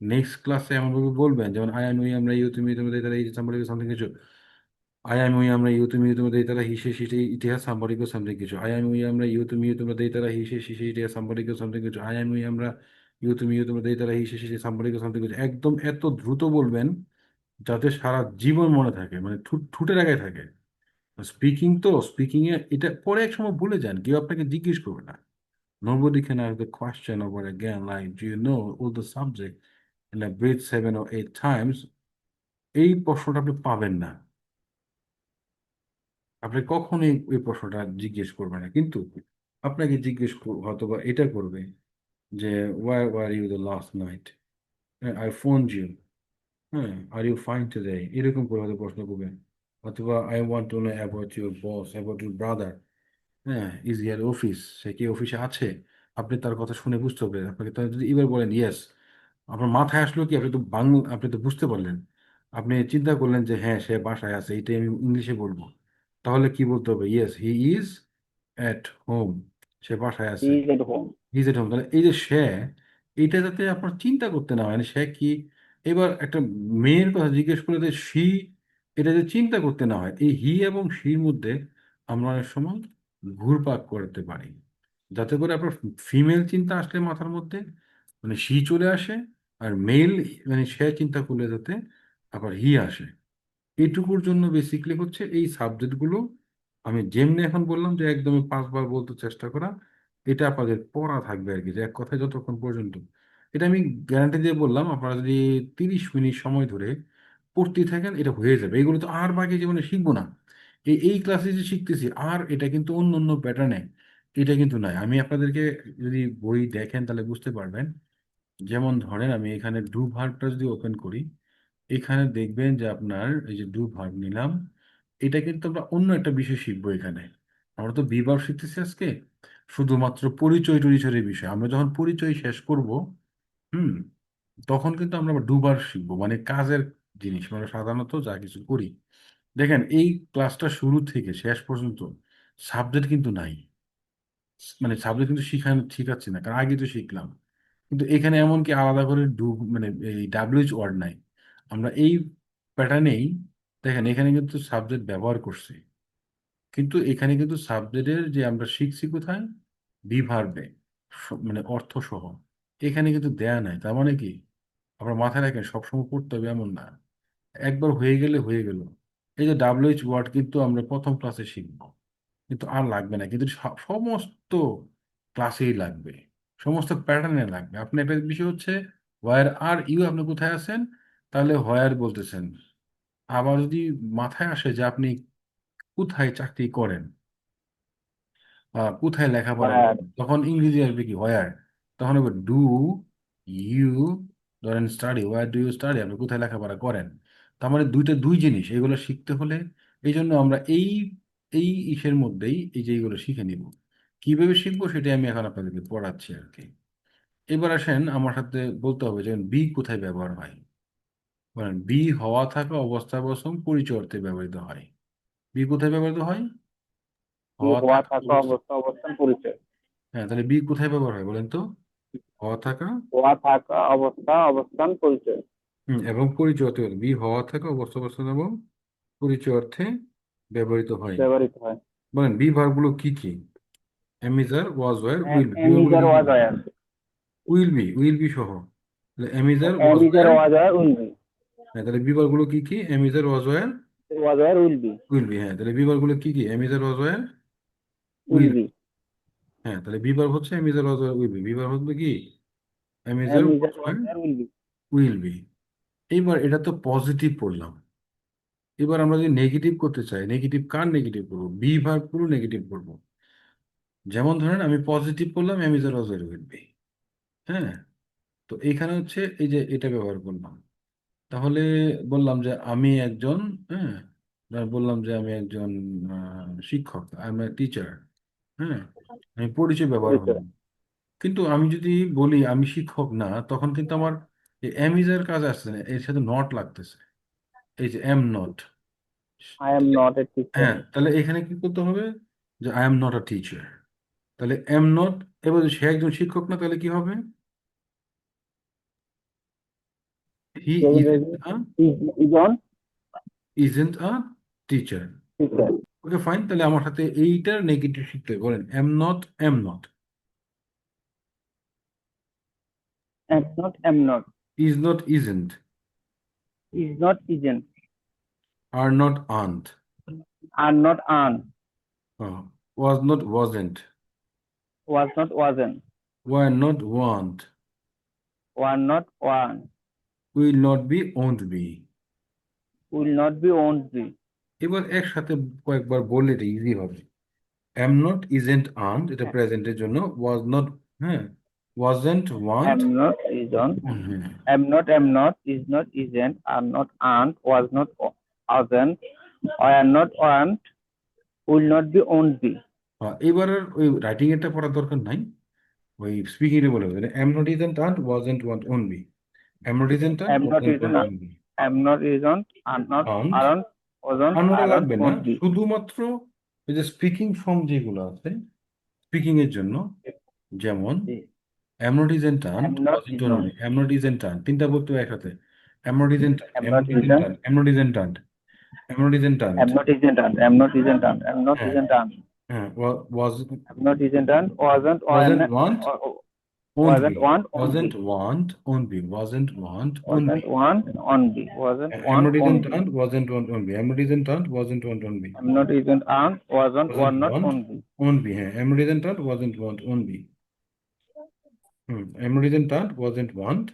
S1: নেক্সট ক্লাসে এমনভাবে বলবেন যেমন আই এম উই আমরা ইউ তুমি তুমি তারা এই সাম্বারিক সামথিং কিছু। আই এম উই আমরা ইউ তুমি তুমি তারা হিসে শিশে ইতিহাস সাম্বারিক সামথিং কিছু। আই এম উই আমরা ইউ তুমি তোমরা তারা হিসে শিশে ইতিহাস সাম্বারিক সামথিং কিছু। আই এম উই আমরা ইউ তুমি তোমরা তারা হিসে শিশে সাম্বারিক সামথিং কিছু। একদম এত দ্রুত বলবেন যাতে সারা জীবন মনে থাকে, মানে ঠুটের আগে থাকে। স্পিকিং তো, স্পিকিং এ এটা পরে এক সময় ভুলে যান, কেউ আপনাকে জিজ্ঞেস করবে না। Nobody can ask the question over again, like, do you know all the subject in a breath 7 or 8 times? এই প্রশ্নটা আপনি পাবেন না। আপনি কখনোই এই প্রশ্নটা জিজ্ঞেস করবেন না, কিন্তু আপনাকে জিজ্ঞেস হয়তো বা এটা করবে যে where were you the last night? I phoned you. হ্যাঁ, আর ইউ ফাইন টুডে, এরকম করে হয়তো প্রশ্ন করবেন। অথবা I want to know about your boss, about your brother. হ্যাঁ, ইজ ইয়ার অফিস, সে কি অফিসে আছে? আপনি তার কথা শুনে বুঝতে পারবেন। আপনাকে তার যদি এবার বলেন ইয়েস, আপনার মাথায় আসলো কি, আপনি তো বাংলা, আপনি তো বুঝতে পারলেন। আপনি চিন্তা করলেন যে হ্যাঁ সে বাসায় আছে, এইটাই আমি ইংলিশে বলবো। তাহলে কি বলতে হবে? Yes he is at home, সে বাসায়
S2: হি
S1: আছে।
S2: Is at home.
S1: Is at home. তাহলে এই যে সে, এটা যাতে আপনার চিন্তা করতে না হয়, মানে সে কি। এবার একটা মেয়ের কথা জিজ্ঞেস করলে যে সি, এটা যে চিন্তা করতে না হয়, এই হি এবং সির মধ্যে আমরা অনেক সময় ঘুরপাক করতে পারি, যাতে করে আপনার ফিমেল চিন্তা আসলে মাথার মধ্যে মানে সি চলে আসে, আর মেল মানে সে চিন্তা করলে যাতে আবার হি আসে। এইটুকুর জন্য বেসিকলি হচ্ছে এই সাবজেক্টগুলো আমি যেমনি এখন বললাম যে একদমই 5 বার বলতে চেষ্টা করা। এটা আপনাদের পড়া থাকবে আর কি, যে এক কথায় যতক্ষণ পর্যন্ত। এটা আমি গ্যারান্টি দিয়ে বললাম, আপনারা যদি 30 মিনিট সময় ধরে পড়তে থাকেন এটা হয়ে যাবে। এগুলো তো আর বাকি জীবনে শিখবো না। এই ক্লাসে যে শিখতেছি আর এটা কিন্তু অন্য অন্য প্যাটার্নে, এটা কিন্তু নাই। আমি আপনাদেরকে যদি বই দেখেন তাহলে বুঝতে পারবেন। যেমন ধরেন আমি এখানে ডু ভার্বটা যদি ওপেন করি, এখানে দেখবেন যে আপনার এই যে ডু ভার্ব নিলাম, এটা কিন্তু আমরা অন্য একটা বিষয় শিখবো এখানে। আমরা তো বি ভার্ব শিখতেছি আজকে, শুধুমাত্র পরিচয় টরিচয়ের বিষয়। আমরা যখন পরিচয় শেষ করব, হুম, তখন কিন্তু আমরা আবার ডু ভার্ব শিখবো, মানে কাজের জিনিস আমরা সাধারণত যা কিছু করি। দেখেন এই ক্লাসটা শুরু থেকে শেষ পর্যন্ত সাবজেক্ট কিন্তু নাই, মানে সাবজেক্ট কিন্তু শিখাচ্ছি না, কারণ আগে তো শিখলাম। কিন্তু এখানে এমনকি আলাদা করে মানে এই ডাব্লিউএইচ ওয়ার্ড নাই। আমরা এই প্যাটার্নেই দেখেন এখানে কিন্তু সাবজেক্ট ব্যবহার করছি, কিন্তু এখানে কিন্তু সাবজেক্টের যে আমরা শিখছি কোথায়, বিভার্বে, মানে অর্থ সহ। এখানে কিন্তু দেয়া নাই। তার মানে কি, আপনার মাথায় রাখেন সবসময় পড়তে হবে এমন না, একবার হয়ে গেলে হয়ে গেল। এই যে ডাব্লিউএইচ ওয়ার্ড কিন্তু আমরা প্রথম ক্লাসে শিখবো, কিন্তু আর লাগবে না, কিন্তু সমস্ত ক্লাসেই লাগবে, সমস্ত প্যাটার্নে লাগবে। আপনি একটা বিষয় হচ্ছে হোয়ার আর ইউ, আপনি কোথায় আছেন, তাহলে হোয়ার বলতেছেন। আবার যদি মাথায় আসে যে আপনি কোথায় চাকরি করেন বা কোথায় লেখাপড়া
S2: আর
S1: করেন, তখন ইংরেজি আসবে কি হোয়ার। তখন হবে ডু ইউ, ধরেন study, where do you study, আপনি কোথায় লেখাপড়া করেন। তার মানে দুইটা দুই জিনিস, এগুলো শিখতে হলে এই জন্য আমরা এই এই ইসের মধ্যেই এই যে এইগুলো শিখে নিব। কিভাবে শিখবো সেটাই আমি এখন আপনাদেরকে পড়াচ্ছি আর কি। এবার আসেন আমার সাথে বলতে হবে যে বি কোথায় ব্যবহার হয়। বলেন, বি হওয়া থাকা অবস্থাবচন পরিচয় অর্থে ব্যবহৃত হয়। বি কোথায় ব্যবহৃত হয়?
S2: কি
S1: হওয়া
S2: হওয়া
S1: থাকা
S2: থাকা
S1: অবস্থা।
S2: অবস্থা অবস্থান পরিচয়।
S1: হ্যাঁ, তাহলে বি কোথায় ব্যবহার হয় বলেন তো? হওয়া থাকা।
S2: হওয়া থাকা অবস্থা অবস্থান পরিচয়
S1: এবং পরিচয় অর্থে, বি হওয়া থাকা অবস্থাবচন এবং পরিচয় অর্থে ব্যবহৃত হয়।
S2: ব্যবহৃত হয়।
S1: বলেন বি ভার্বগুলো কি কি? Am is are, was, were, will be. Be
S2: am is
S1: ভার্বগুলো
S2: আর
S1: কি কি?
S2: ওয়াজ আর।
S1: উইল বি সহ। তাহলে am is are,
S2: am
S1: was,
S2: is are
S1: were.
S2: Was আর উইল বি।
S1: হ্যাঁ, তাহলে বি ভার্বগুলো কি কি? এমিজার, ওয়াজ, ওয়্যার,
S2: ওয়াজ আর উইল বি।
S1: Will be. হ্যাঁ, তাহলে বি ভার্বগুলো কি কি? Am is are, was, were,
S2: will
S1: will.
S2: Be.
S1: হ্যাঁ, তাহলে বি ভার্ব হচ্ছে am is are, was, were, will be. B verb হচ্ছে কি?
S2: Am
S1: am is are,
S2: is
S1: was,
S2: are was
S1: were,
S2: আর উইল বি।
S1: Will be. এইবার এটা তো পজিটিভ পড়লাম। এবার আমরা যদি নেগেটিভ করতে চাই, নেগেটিভ কার নেগেটিভ করবো? বি ভার্ব পুরো নেগেটিভ করবো। যেমন ধরেন আমি পজিটিভ করলাম এমিজার, ওয়াজ, ওয়্যার, উইল বি। হ্যাঁ, তো এখানে হচ্ছে এই যে এটা ব্যবহার করলাম। তাহলে বললাম যে আমি একজন, হ্যাঁ, বললাম যে আমি একজন শিক্ষক, আই এম এ টিচার। হ্যাঁ, আমি পরিচয় ব্যবহার
S2: পরিচয়।
S1: হলাম। কিন্তু আমি যদি বলি আমি শিক্ষক না, তখন কিন্তু আমার এই এম ইজ এর কাজ আসছে না, এর সাথে নট লাগতেছে, এই যে am not.
S2: I am not a teacher.
S1: হ্যাঁ, তাহলে এখানে কি করতে হবে, যে I am not a teacher. তাহলে এম নট, এবার যদি সে একজন শিক্ষক না, তাহলে কি হবে? He isn't a
S2: Is on
S1: isn't a teacher.
S2: teacher.
S1: Okay fine, তাহলে আমার সাথে এইটার নেগেটিভ শিখতে হবে। বলেন am not, am not,
S2: Am not.
S1: Is not, isn't,
S2: Is not isn't.
S1: Are not, aren't,
S2: Are not on.
S1: Was not, wasn't,
S2: Was not wasn't.
S1: Were not, weren't,
S2: Were not one.
S1: Will not be, won't be.
S2: Will not be won't be.
S1: এবার একসাথে কয়েকবার বললে এটা easy হবে। M not, isn't, aunt, এটা প্রেজেন্টের জন্য। Was not, হ্যাঁ, wasn't, want,
S2: Am not is on.
S1: হ্যাঁ।
S2: Am not, is not, isn't, are not, aren't, was not, wasn't, are not, aren't, will not be, won't be.
S1: এবার আর ওই writing এরটা পড়ার দরকার নাই, ওই স্পিকিং এ বলে দেবে M not, isn't, aren't, wasn't, want, won't be. M not, isn't, aunt,
S2: Am not,
S1: wasn't, want,
S2: isn't,
S1: won't be.
S2: am not, isn't, are not,
S1: aunt,
S2: aren't, wasn't,
S1: আন্টটা
S2: aren't,
S1: লাগবে না,
S2: won't be.
S1: শুধুমাত্র ওই যে speaking form যেগুলো আছে speaking এর জন্য, যেমন am not, isn't,
S2: Am
S1: aren't,
S2: not,
S1: wasn't,
S2: isn't,
S1: only, am not, isn't, aren't, তিনটা বলতে হবে একসাথে। am not, isn't,
S2: am
S1: am
S2: not,
S1: not, isn't,
S2: isn't,
S1: aren't, am not, isn't, aren't, am not, isn't, aren't,
S2: am not, isn't, am not, isn't, am not,
S1: হ্যাঁ,
S2: isn't,
S1: হ্যাঁ, was,
S2: am not, isn't, wasn't,
S1: wasn't, want, won't
S2: wasn't,
S1: be,
S2: want, won't
S1: wasn't,
S2: be.
S1: want, won't be, wasn't, want, won't be,
S2: Wasn't want, won't be. Wasn't
S1: am
S2: want,
S1: not,
S2: won't
S1: isn't,
S2: be.
S1: aren't, wasn't, won't be, am not, isn't, aren't, wasn't, won't be,
S2: Am not, isn't, aren't, wasn't, were
S1: wasn't,
S2: not,
S1: want,
S2: won't be.
S1: won't be, হ্যাঁ, am not, isn't, aren't, wasn't, want, won't be, am not, isn't, aren't, wasn't, want,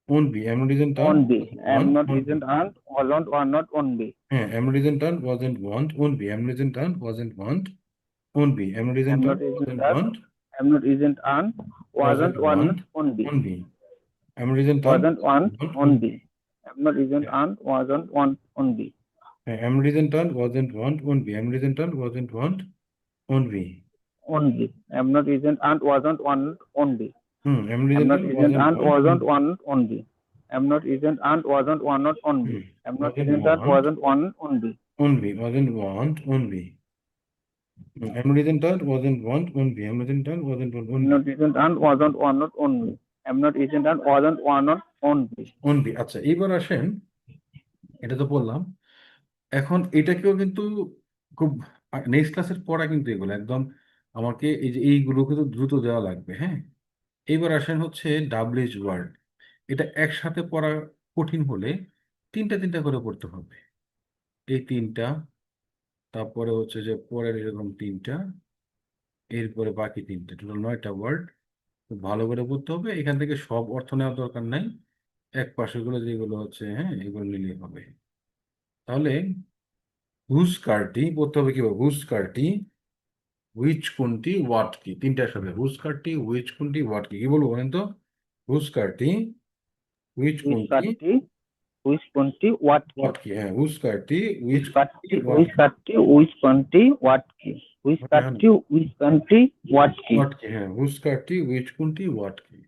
S1: won't be, am not, isn't, aren't,
S2: Won't be.
S1: wasn't,
S2: Am
S1: want,
S2: not,
S1: won't be,
S2: isn't, aren't, wasn't, were not, won't be.
S1: হ্যাঁ, am not, isn't, aren't, wasn't, want, won't be, am not, isn't, aren't, wasn't, want, won't be, am not, isn't,
S2: Am not,
S1: aren't,
S2: isn't,
S1: wasn't,
S2: that.
S1: want,
S2: Am not, isn't, aren't,
S1: wasn't,
S2: wasn't, were not,
S1: want,
S2: won't be.
S1: won't be, am not, isn't, aren't,
S2: Wasn't, want,
S1: want,
S2: won't
S1: won't be,
S2: be. Am not, isn't, aren't, wasn't, want, won't be.
S1: am not, isn't, aren't, wasn't, want, won't be, am not, isn't, aren't, wasn't, want, won't be,
S2: Won't be. Am not, isn't, aren't, wasn't, want, won't be.
S1: am not,
S2: Am
S1: isn't,
S2: not,
S1: aren't,
S2: isn't,
S1: wasn't,
S2: aren't,
S1: want,
S2: wasn't,
S1: won't be,
S2: want, won't be. Am not, isn't, aren't, wasn't, were not, won't be. Am not,
S1: wasn't,
S2: isn't, aren't,
S1: want,
S2: wasn't, want, won't be.
S1: won't be, wasn't, want, won't be, am not, isn't, aren't, wasn't, want, won't be, am not, isn't, aren't, wasn't, want,
S2: Am
S1: won't be,
S2: not, isn't, and wasn't, were not, only. Am not, isn't, and wasn't, were not, only.
S1: won't be। আচ্ছা, এইবার আসেন, এটা তো বললাম, এখন এটাকেও কিন্তু খুব নেক্সট ক্লাসের পড়া কিন্তু এগুলো একদম আমাকে এই যে এইগুলোকে তো দ্রুত দেওয়া লাগবে, হ্যাঁ। এইবার আসেন হচ্ছে ডাব্লিউএইচ ওয়ার্ড, এটা একসাথে পড়া কঠিন হলে তিনটা তিনটা করে পড়তে হবে। এই তিনটা, তারপরে হচ্ছে যে পরের এরকম তিনটা, এরপরে বাকি তিনটা, টোটাল 9টা ওয়ার্ড। খুব ভালো করে পড়তে হবে, এখান থেকে সব অর্থ নেওয়ার দরকার নাই, এক পাশেগুলো যেগুলো হচ্ছে, হ্যাঁ, এগুলো নিলেই হবে। তাহলে হুস্কারটি পড়তে হবে কিভাবে, হুস্কারটি, হুইচ কোনটি, হোয়াট কি, তিনটার সাথে হুস্কারটি, হুইচ কোনটি, হোয়াট কি, কি বলবো বলেন তো? হুস্কারটি, হুইচ
S2: Which
S1: কোনটি,
S2: party, which country, what key?
S1: What কি, হ্যাঁ, হুস্কারটি, হুইচ
S2: Which
S1: কোনটি,
S2: party,
S1: what
S2: which country, which country, what key? Which country, which country, what key?
S1: What কি, হ্যাঁ, হুস্কারটি, হুইচ কোনটি, হোয়াট কি,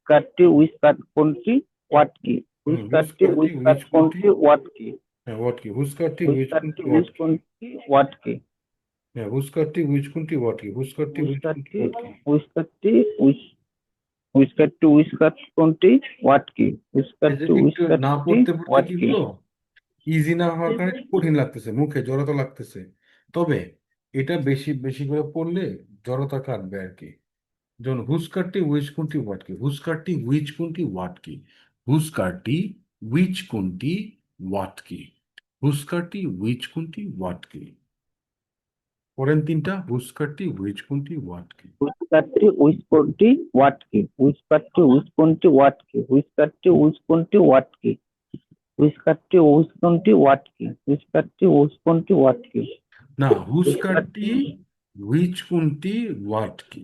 S2: Country, which country, what key? Which country,
S1: হুস্কারটি,
S2: which
S1: which কোনটি,
S2: country, what key?
S1: হ্যাঁ, what কি, হুস্কারটি,
S2: Which
S1: which কোনটি,
S2: country,
S1: what
S2: which
S1: কি,
S2: country, what key?
S1: হ্যাঁ, হুস্কারটি, হুইচ কোনটি, হোয়াট কি, হুস্কারটি,
S2: Which
S1: হুইচ কোনটি,
S2: country,
S1: হোয়াট কি,
S2: which country, which country, which country, what key? Which
S1: এই যে
S2: country, which
S1: একটু না
S2: country,
S1: পড়তে পড়তে
S2: what
S1: কি
S2: key?
S1: হলো, ইজি না হওয়ার কারণে একটু কঠিন লাগতেছে, মুখে জড়তা লাগতেছে। তবে এটা বেশি বেশি করে পড়লে জড়তা কাটবে আর কি। যেমন হুস্কারটি, হুইচ কোনটি, হোয়াট কি, হুস্কারটি, হুইচ কোনটি, হোয়াট কি, হুস্কারটি, হুইচ কোনটি, হোয়াট কি, হুস্কারটি, হুইচ কোনটি, হোয়াট কি। পরেন তিনটা, হুস্কারটি, হুইচ কোনটি, হোয়াট কি।
S2: Which country, which country, what key? Which country, which country, what key? Which country, which country, what key? Which country, which country, what key? Which country, which country, what key?
S1: না,
S2: Which
S1: হুস্কারটি,
S2: country,
S1: which কোনটি, what কি,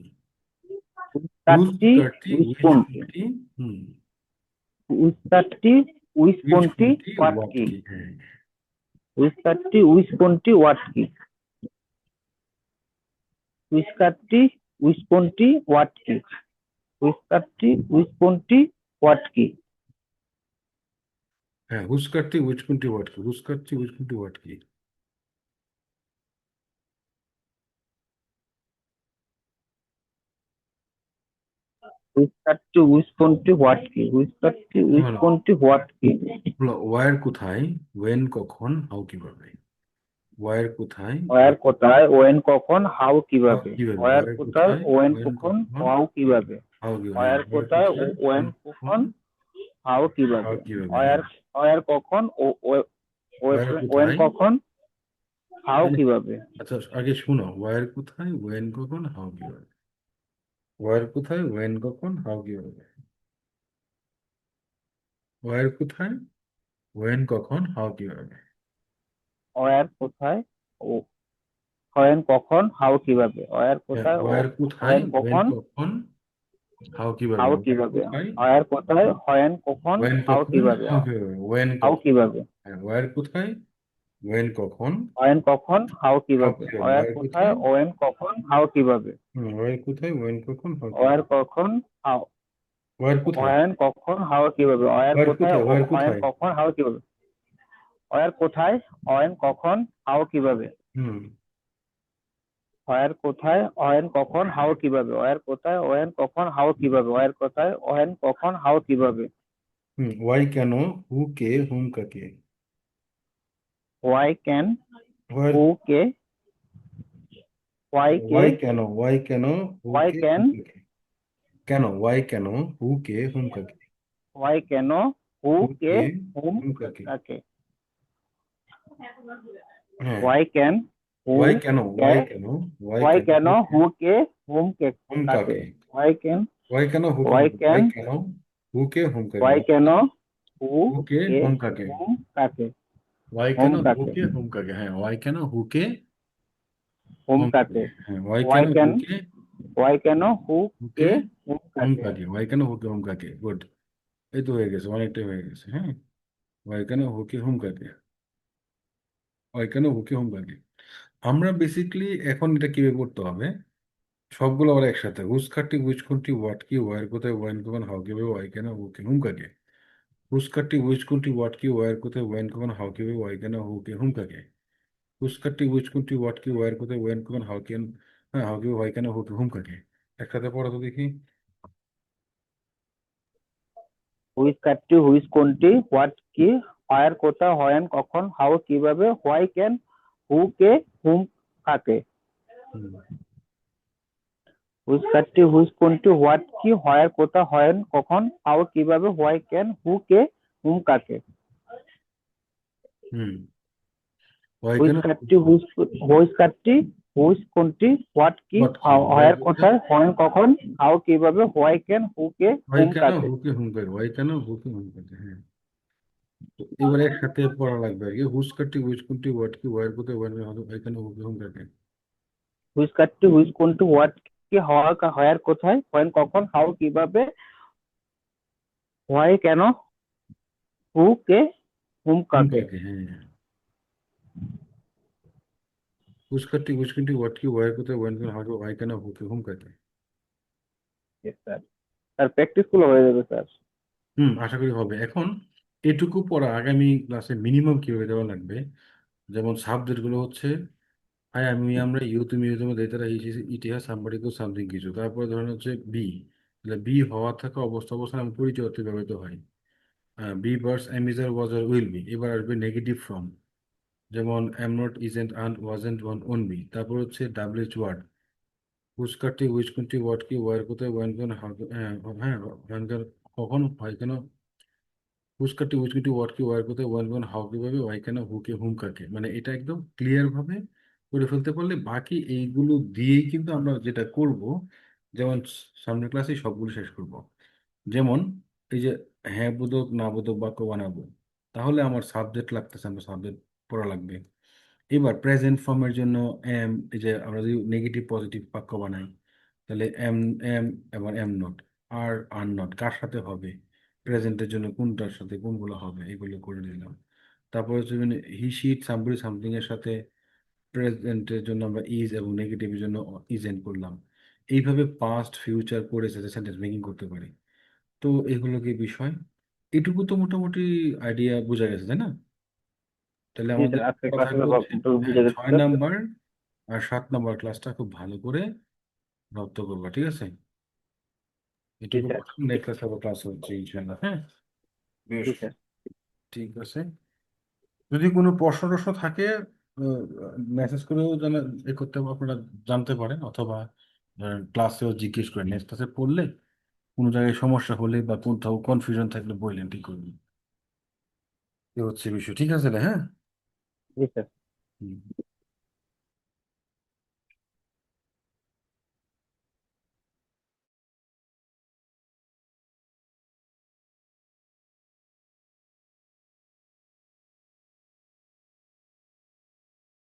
S2: which country,
S1: হুস্কারটি,
S2: which
S1: which
S2: country?
S1: কোনটি,
S2: Which country, which
S1: which
S2: country,
S1: কোনটি,
S2: what
S1: what
S2: key?
S1: কি, হ্যাঁ।
S2: Which country, which country, what key? Which country, কোনটি what কি? হুইস্কারটি কোনটি হোয়াট কি?
S1: হ্যাঁ, হুস কাটতি উইচ কোনটি হোয়াট কি, হুস কাটতি উইচ কোনটি হোয়াট কি।
S2: হুইস্কারটি কোনটি হোয়াট কি? হুইস্কারটি
S1: হলো
S2: কোনটি হোয়াট কি?
S1: হলো ওয়ার কোথায়, ওয়েন কখন, হাউ কিভাবে। ওয়ার কোথায়,
S2: ওয়ার কোথায়, ওয়েন কখন, হাউ
S1: হাউ
S2: কিভাবে।
S1: কিভাবে,
S2: ওয়ার
S1: ওয়ার
S2: কোথায়,
S1: কোথায়,
S2: ওয়েন
S1: ওয়েন
S2: কখন,
S1: কখন,
S2: হাউ কিভাবে।
S1: হাউ কিভাবে। হ্যাঁ,
S2: ওয়ার
S1: ওয়ার
S2: কোথায়,
S1: কোথায়,
S2: ওয়েন
S1: ওয়েন
S2: কখন,
S1: কখন,
S2: হাউ
S1: হাউ
S2: কিভাবে।
S1: কিভাবে।
S2: ওয়ার
S1: হ্যাঁ,
S2: ওয়ার কখন,
S1: ওয়ার
S2: ওয়েন
S1: কোথায়,
S2: কখন, হাউ
S1: মানে
S2: কিভাবে।
S1: আচ্ছা আগে শুনো, ওয়ার কোথায়, ওয়েন কখন, হাউ কিভাবে। ওয়ার কোথায়, ওয়েন কখন, হাউ কিভাবে। ওয়ার কোথায়, ওয়েন কখন, হাউ কিভাবে।
S2: ওয়ার কোথায়, ওয়েন কখন, হাউ কিভাবে। ওয়ার
S1: হ্যাঁ,
S2: কোথায়,
S1: ওয়ার কোথায়,
S2: ওয়েন
S1: ওয়েন
S2: কখন,
S1: কখন, হাউ কিভাবে।
S2: হাউ
S1: ওয়ার
S2: কিভাবে।
S1: কোথায়,
S2: ওয়ার কোথায়, ওয়েন কখন,
S1: ওয়েন
S2: হাউ
S1: কখন,
S2: কিভাবে।
S1: হাউ কিভাবে। ওয়েন
S2: হাউ
S1: কখন।
S2: কিভাবে।
S1: হ্যাঁ, ওয়ার কোথায়, ওয়েন কখন,
S2: ওয়েন কখন, হাউ
S1: হাউ
S2: কিভাবে।
S1: কিভাবে।
S2: ওয়ার
S1: ওয়ার
S2: কোথায়,
S1: কোথায়,
S2: ওয়েন কখন, হাউ কিভাবে।
S1: ওয়ার কোথায়, ওয়েন কখন, হাউ
S2: ওয়ার
S1: কিভাবে।
S2: কখন, হাউ,
S1: ওয়ার কোথায়,
S2: ওয়েন কখন, হাউ কিভাবে। ওয়ার
S1: ওয়ার
S2: কোথায়,
S1: কোথায়, ওয়ার
S2: ওয়েন
S1: কোথায়।
S2: কখন, হাউ কিভাবে। ওয়ার কোথায়, ওয়েন কখন, হাউ কিভাবে।
S1: হুম
S2: ওয়ার কোথায়, ওয়েন কখন, হাউ কিভাবে। ওয়ার কোথায়, ওয়েন কখন, হাউ কিভাবে। ওয়ার কোথায়, ওয়েন কখন, হাউ কিভাবে।
S1: ওয়াই কেন, হু কে, হুম কাকে।
S2: ওয়াই ক্যান,
S1: ওয়ার,
S2: হু কে, ওয়াই কে,
S1: ওয়াই কেন, ওয়াই কেন, হু
S2: ওয়াই
S1: কে,
S2: ক্যান,
S1: হুম কাকে। কেন, ওয়াই কেন, হু কে, হুম কাকে।
S2: ওয়াই কেন, হু
S1: হু
S2: কে,
S1: কে,
S2: হুম
S1: হুম কাকে।
S2: কাকে।
S1: হ্যাঁ,
S2: ওয়াই ক্যান, হু
S1: ওয়াই কেন,
S2: কে,
S1: ওয়াই কেন, ওয়াই
S2: ওয়াই
S1: কেন,
S2: কেন,
S1: হু কে,
S2: হু কে, হুম কে
S1: হুম
S2: কাকে।
S1: কাকে।
S2: ওয়াই ক্যান,
S1: ওয়াই কেন, হু কে,
S2: ওয়াই
S1: হুম কাকে।
S2: ক্যান,
S1: ওয়াই কেন, হু কে, হুম কাকে।
S2: ওয়াই কেন, who
S1: who K,
S2: K,
S1: whom কাকে।
S2: হুম কাকে।
S1: ওয়াই
S2: হুম
S1: কেন, হু
S2: কাকে,
S1: কে, হুম কাকে। হ্যাঁ, ওয়াই কেন, হু কে,
S2: হুম
S1: হুম কাকে।
S2: কাকে।
S1: হ্যাঁ, ওয়াই কেন,
S2: ওয়াই
S1: হু
S2: ক্যান,
S1: কে,
S2: ওয়াই কেন, হু
S1: হু কে,
S2: কে, হুম
S1: হুম
S2: কাকে।
S1: কাকে। ওয়াই কেন, হু কে, হুম কাকে। গুড। এই তো হয়ে গেছে, অনেকটাই হয়ে গেছে। হ্যাঁ, ওয়াই কেন, হু কে, হুম কাকে। ওয়াই কেন, হু কে, হুম কাকে। আমরা বেসিক্যালি এখন এটা কিভাবে করতে হবে, সবগুলো আবার একসাথে। হুস খাটটি, হুইচ কোনটি, হোয়াট কি, ওয়ার কোথায়, ওয়াইন কখন, হাউ কিভাবে, ওয়াই কেন, হু কে, হুম কাকে। হুস খাটটি, হুইচ কোনটি, হোয়াট কি, ওয়ার কোথায়, ওয়াইন কখন, হাউ কিভাবে, ওয়াই কেন, হু কে, হুম কাকে। হুস খাটটি, হুইচ কোনটি, হোয়াট কি, ওয়ার কোথায়, ওয়াইন কখন, হাউ কেন, হ্যাঁ, হাউ কিভাবে, ওয়াই কেন, হু কে, হুম কাকে। একসাথে পড়া তো দেখি।
S2: হুইচ কাটটি, হুইচ কোনটি, হোয়াট কি, হোয়ার কোথা, হোয়েন কখন, হাউ কিভাবে, হোয়াই ক্যান, হু কে, হুম কাকে।
S1: হুম
S2: হুইচ কাটটি, হুইচ কোনটি, হোয়াট কি, হোয়ার কোথা, হোয়েন কখন, হাউ কিভাবে, হোয়াই ক্যান, হু কে, হুম কাকে।
S1: হুম ওয়াই
S2: হুইচ
S1: কেন,
S2: কাটটি, হুইচ কাটটি, হুইচ কোনটি, হোয়াট কি,
S1: হোয়াট কি, ওয়ার
S2: হোয়ার
S1: কোথায়,
S2: কোথায়, হোয়েন কখন, হাউ কিভাবে, হোয়াই ক্যান, হু কে,
S1: ওয়াই
S2: হুম
S1: কেন,
S2: কাকে।
S1: হু কে, হুম কাকে। ওয়াই কেন, হু কে, হুম কাকে। হ্যাঁ, তো এবার একসাথে পড়া লাগবে আর কি। হুস কাটটি, হুইচ কোনটি, হোয়াট কি, ওয়ার কোথায়, ওয়াই কেন, হু কে, হুম কাকে।
S2: হুইচ কাটটি, হুইচ কোনটি, হোয়াট কি, হোয়ার কোথায়, হোয়েন কখন, হাউ কিভাবে, হোয়াই কেন, হু কে, হুম
S1: হুম
S2: কাকে।
S1: কাকে। হ্যাঁ, হুস কাটটি, হুইচ কোনটি, হোয়াট কি, ওয়ার কোথায়, ওয়াই কেন, হু কে, হুম কাকে।
S2: স্যার, স্যার প্র্যাকটিস গুলো হয়ে যাবে স্যার।
S1: আশা করি হবে। এখন এটুকু পড়া আগামী ক্লাসে মিনিমাম কিভাবে দেওয়া লাগবে। যেমন সাবজেক্ট গুলো হচ্ছে আই আমি, আমরা, ইউ তুমি, ইউ তুমি, তারা ইতিহাস, সাম্পাদিক, সামথিং কিছু। তারপরে ধরেন হচ্ছে বি, তাহলে বি হওয়া থাকা, অবস্থা, অবস্থান এবং পরিচয় অর্থে ব্যবহৃত হয়। Be verbs am is are was আর উইল বি। এবার আসবে নেগেটিভ ফর্ম, যেমন am not, isn't, aren't, wasn't, ওয়ান, ওন বি। তারপর হচ্ছে ডাব্লিউএইচ ওয়ার্ড, হুজ কাটটি, হুইচ কোনটি, হোয়াট কি, ওয়ার কোথায়, ওয়ান কেন, হাউ, হ্যাঁ হ্যাঁ, ওয়ান কেন, কখন, হয় কেন, হুজ কাটটি, হুইচ কোনটি, হোয়াট কি, ওয়ার কোথায়, ওয়ান কেন, হাউ কিভাবে, ওয়াই কেন, হু কে, হুম কাকে। মানে এটা একদম ক্লিয়ার ভাবে করে ফেলতে পারলে বাকি এইগুলো দিয়েই কিন্তু আমরা যেটা করব, যেমন সামনের ক্লাসে সবগুলো শেষ করব। যেমন এই যে হ্যাঁ বোধক না বোধক বাক্য বানাবো, তাহলে আমার সাবজেক্ট লাগতেছে, আমার সাবজেক্ট পড়া লাগবে। এবার প্রেজেন্ট ফর্মের জন্য এম, এই যে আমরা যদি নেগেটিভ পজিটিভ বাক্য বানাই, তাহলে এম, এম এবং এম নট, আর নট কার সাথে হবে, প্রেজেন্টের জন্য কোনটার সাথে কোনগুলো হবে, এগুলো করে দিলাম। তারপর হচ্ছে হি শিট সামবডি সামথিং এর সাথে প্রেজেন্টের জন্য আমরা ইজ এবং নেগেটিভের জন্য ইজেন্ট করলাম। এইভাবে পাস্ট ফিউচার পরে সেন্টেন্স মেকিং করতে পারি। তো এগুলো কি বিষয়, এটুকু তো মোটামুটি আইডিয়া বোঝা গেছে, তাই না? তাহলে
S2: জি
S1: আমাদের
S2: স্যার, আজকের
S1: কথা
S2: ক্লাসে
S1: হচ্ছে, হ্যাঁ,
S2: বুঝে গেছে
S1: 6
S2: স্যার।
S1: নাম্বার আর 7 নাম্বার ক্লাসটা খুব ভালো করে রপ্ত করবা, ঠিক আছে?
S2: জি
S1: এটুকু
S2: স্যার।
S1: নেক্সট ক্লাস হচ্ছে ইনশাল্লাহ, হ্যাঁ। বেশ,
S2: জি স্যার।
S1: ঠিক আছে। যদি কোনো প্রশ্ন টশ্ন থাকে, মেসেজ করেও জানা এ করতে আপনারা জানতে পারেন, অথবা ক্লাসেও জিজ্ঞেস করেন, নেক্সট ক্লাসে পড়লে কোনো জায়গায় সমস্যা হলে বা কোথাও কনফিউশন থাকলে বললেন, ঠিক করবেন। এ হচ্ছে বিষয়, ঠিক আছে রে, হ্যাঁ।
S2: জি স্যার।
S1: হুম।